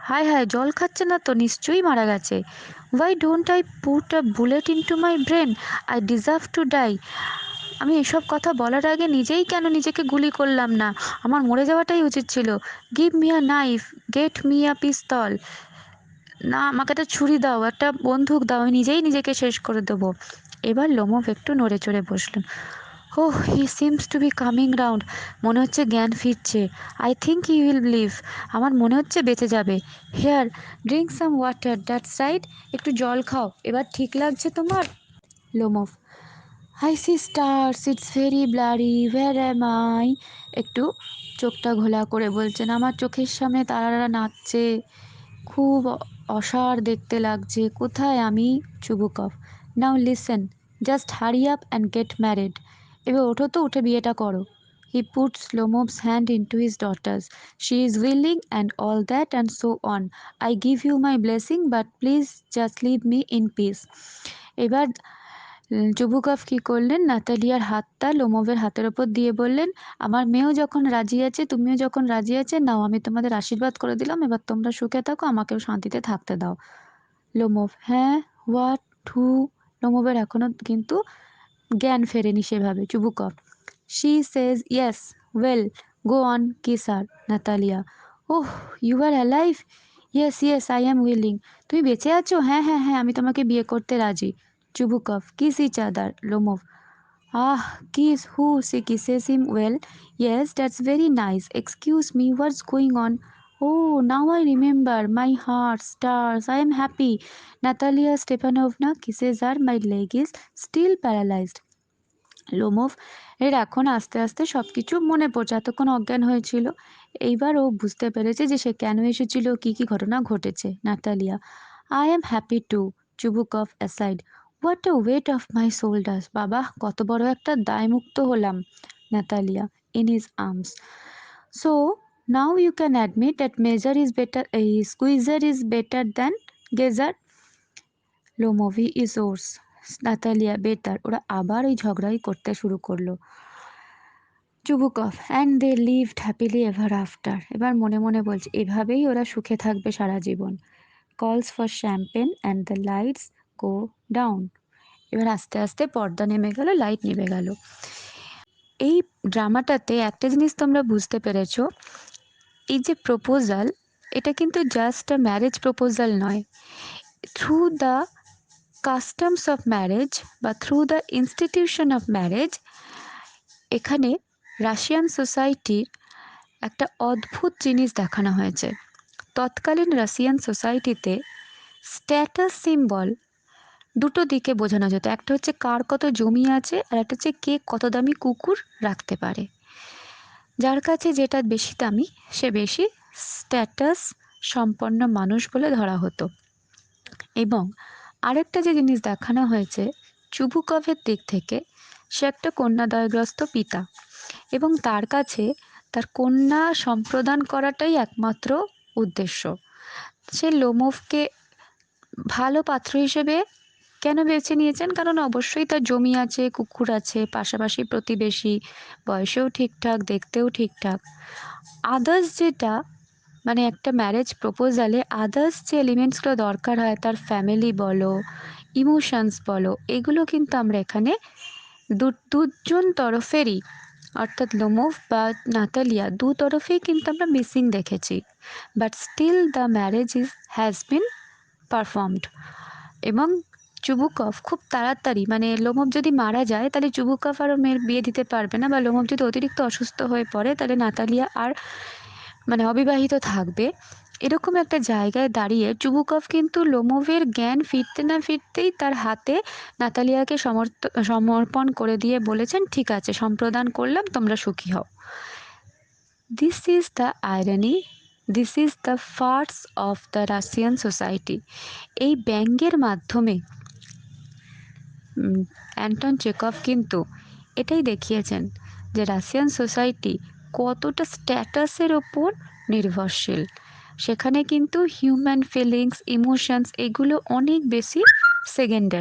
হায় হায়, জল খাচ্ছে না তো, নিশ্চয়ই মারা গেছে। Why don't I put a bullet into my brain? I deserve to die. আমি এসব কথা বলার আগে নিজেই কেন নিজেকে গুলি করলাম না? আমার মরে যাওয়াটাই উচিত ছিল। Give me a knife, get me a pistol. না, আমাকে একটা ছুরি দাও, একটা বন্দুক দাও, আমি নিজেই নিজেকে শেষ করে দেবো। এবার লোমভ একটু নড়ে চড়ে বসলেন। Oh, he seems to be coming round. মনে হচ্ছে জ্ঞান ফিরছে। I think he will live. আমার মনে হচ্ছে বেঁচে যাবে। Here, drink some water, that's right. একটু জল খাও, এবার ঠিক লাগছে তোমার? Lomov, I see stars, it's very blurry, where am I? একটু চোখটা ঘোলা করে বলছেন, আমার চোখের সামনে তারারা নাচছে, খুব অসার দেখতে লাগছে, কোথায় আমি? Chubukov, now listen, just hurry up and get married. এবার ওঠো তো, উঠে বিয়েটা করো। He puts Lomov's hand into his daughter's. She is willing and all that and so on. I give you my blessing, but please just leave me in peace. এবার Chubukov কী করলেন, নাতালিয়ার হাতটা লোমভের হাতের ওপর দিয়ে বললেন, আমার মেয়েও যখন রাজি আছে, তুমিও যখন রাজি আছে, নাও, আমি তোমাদের আশীর্বাদ করে দিলাম, এবার তোমরা সুখে থাকো, আমাকেও শান্তিতে থাকতে দাও। লোমভ, হ্যাঁ, হোয়াট, হু? লোমভের এখনো কিন্তু জ্ঞান ফেরেনি সেভাবে। Chubukov, she says yes, well, go on, kiss her. Natalia, oh, you are alive? Yes yes, I am willing. তুমি বেঁচে আছো? হ্যাঁ হ্যাঁ হ্যাঁ, আমি তোমাকে বিয়ে করতে রাজি। Chubukov, kiss each other. Lomov, ah, kiss who? She kisses him. Well, yes, that's very nice. Excuse me, what's going on? Oh, now I remember. My heart stars. I am happy. Natalia Stepanovna kisses her. My leg is still paralyzed. Lomov এর এখন আস্তে আস্তে সব কিছু মনে পড়ছে, এতক্ষণ অজ্ঞান হয়েছিল। এইবার ও বুঝতে পেরেছে যে সে কেন এসেছিল, কি কি ঘটনা ঘটেছে। Natalia, I am happy too. Chubukov aside, what a weight off my shoulders. বাবা, কত বড় একটা দায়মুক্ত হলাম। Natalia, in his arms. So now you can admit that measure is better, Squeezer is better than Guesser. Lomov is worse. Natalia, better. ওরা আবার ওই ঝগড়াই করতে শুরু করলো। Chubukov, and they lived happily ever after. এবার মনে মনে বলছে, এভাবেই ওরা সুখে থাকবে সারা জীবন। Calls for champagne and the lights go down. এবার আস্তে আস্তে পর্দা নেমে গেল, লাইট নেমে গেল। এই ড্রামাটাতে একটা জিনিস তোমরা বুঝতে পেরেছো, এই যে প্রপোজাল, এটা কিন্তু জাস্ট আ ম্যারেজ প্রপোজাল নয়। Through the customs of marriage বা through the institution of marriage, এখানে রাশিয়ান সোসাইটির একটা অদ্ভুত জিনিস দেখানো হয়েছে। তৎকালীন রাশিয়ান সোসাইটিতে স্ট্যাটাস সিম্বল দুটো দিকে বোঝানো যেত। একটা হচ্ছে কার কত জমি আছে, আর একটা হচ্ছে কে কত দামি কুকুর রাখতে পারে। যার কাছে যেটা বেশি দামি সে বেশি স্ট্যাটাস সম্পন্ন মানুষ বলে ধরা হতো। এবং আরেকটা যে জিনিস দেখানো হয়েছে চুবুকভের দিক থেকে, সে একটা কন্যাদায়গ্রস্ত পিতা এবং তার কাছে তার কন্যা সম্প্রদান করাটাই একমাত্র উদ্দেশ্য। সে লোমভকে ভালো পাত্র হিসেবে কেন বেছে নিয়েছেন? কারণ অবশ্যই তার জমি আছে, কুকুর আছে, পাশাপাশি প্রতিবেশী, বয়সেও ঠিকঠাক, দেখতেও ঠিকঠাক। আদার্স যেটা, মানে একটা ম্যারেজ প্রপোজালে আদার্স যে এলিমেন্টসগুলো দরকার হয়, তার ফ্যামিলি বলো, ইমোশনস বলো, এগুলো কিন্তু আমরা এখানে দুজন তরফেরই, অর্থাৎ লোমভ বা নাতালিয়া দু তরফেই কিন্তু আমরা মিসিং দেখেছি। But still the marriage has been performed. এবং চুবুকভ খুব তাড়াতাড়ি, মানে লোমভ যদি মারা যায় তাহলে চুবুকভ আর মেয়ের বিয়ে দিতে পারবে না, বা লোমভ যদি অতিরিক্ত অসুস্থ হয়ে পড়ে তাহলে নাতালিয়া আর মানে অবিবাহিত থাকবে। এরকম একটা জায়গায় দাঁড়িয়ে চুবুকভ কিন্তু লোমভের জ্ঞান ফিরতে না ফিরতেই তার হাতে নাতালিয়াকে সমর্পণ করে দিয়ে বলেছেন, ঠিক আছে, সম্প্রদান করলাম, তোমরা সুখী হও। This is the irony, this is the farce of the Russian society. এই ব্যঙ্গের মাধ্যমে অ্যান্টন চেকভ কিন্তু এটাই দেখিয়েছেন যে রাশিয়ান সোসাইটি কতটা স্ট্যাটাসের ওপর নির্ভরশীল। সেখানে কিন্তু হিউম্যান ফিলিংস, ইমোশনস এগুলো অনেক বেশি সেকেন্ডারি।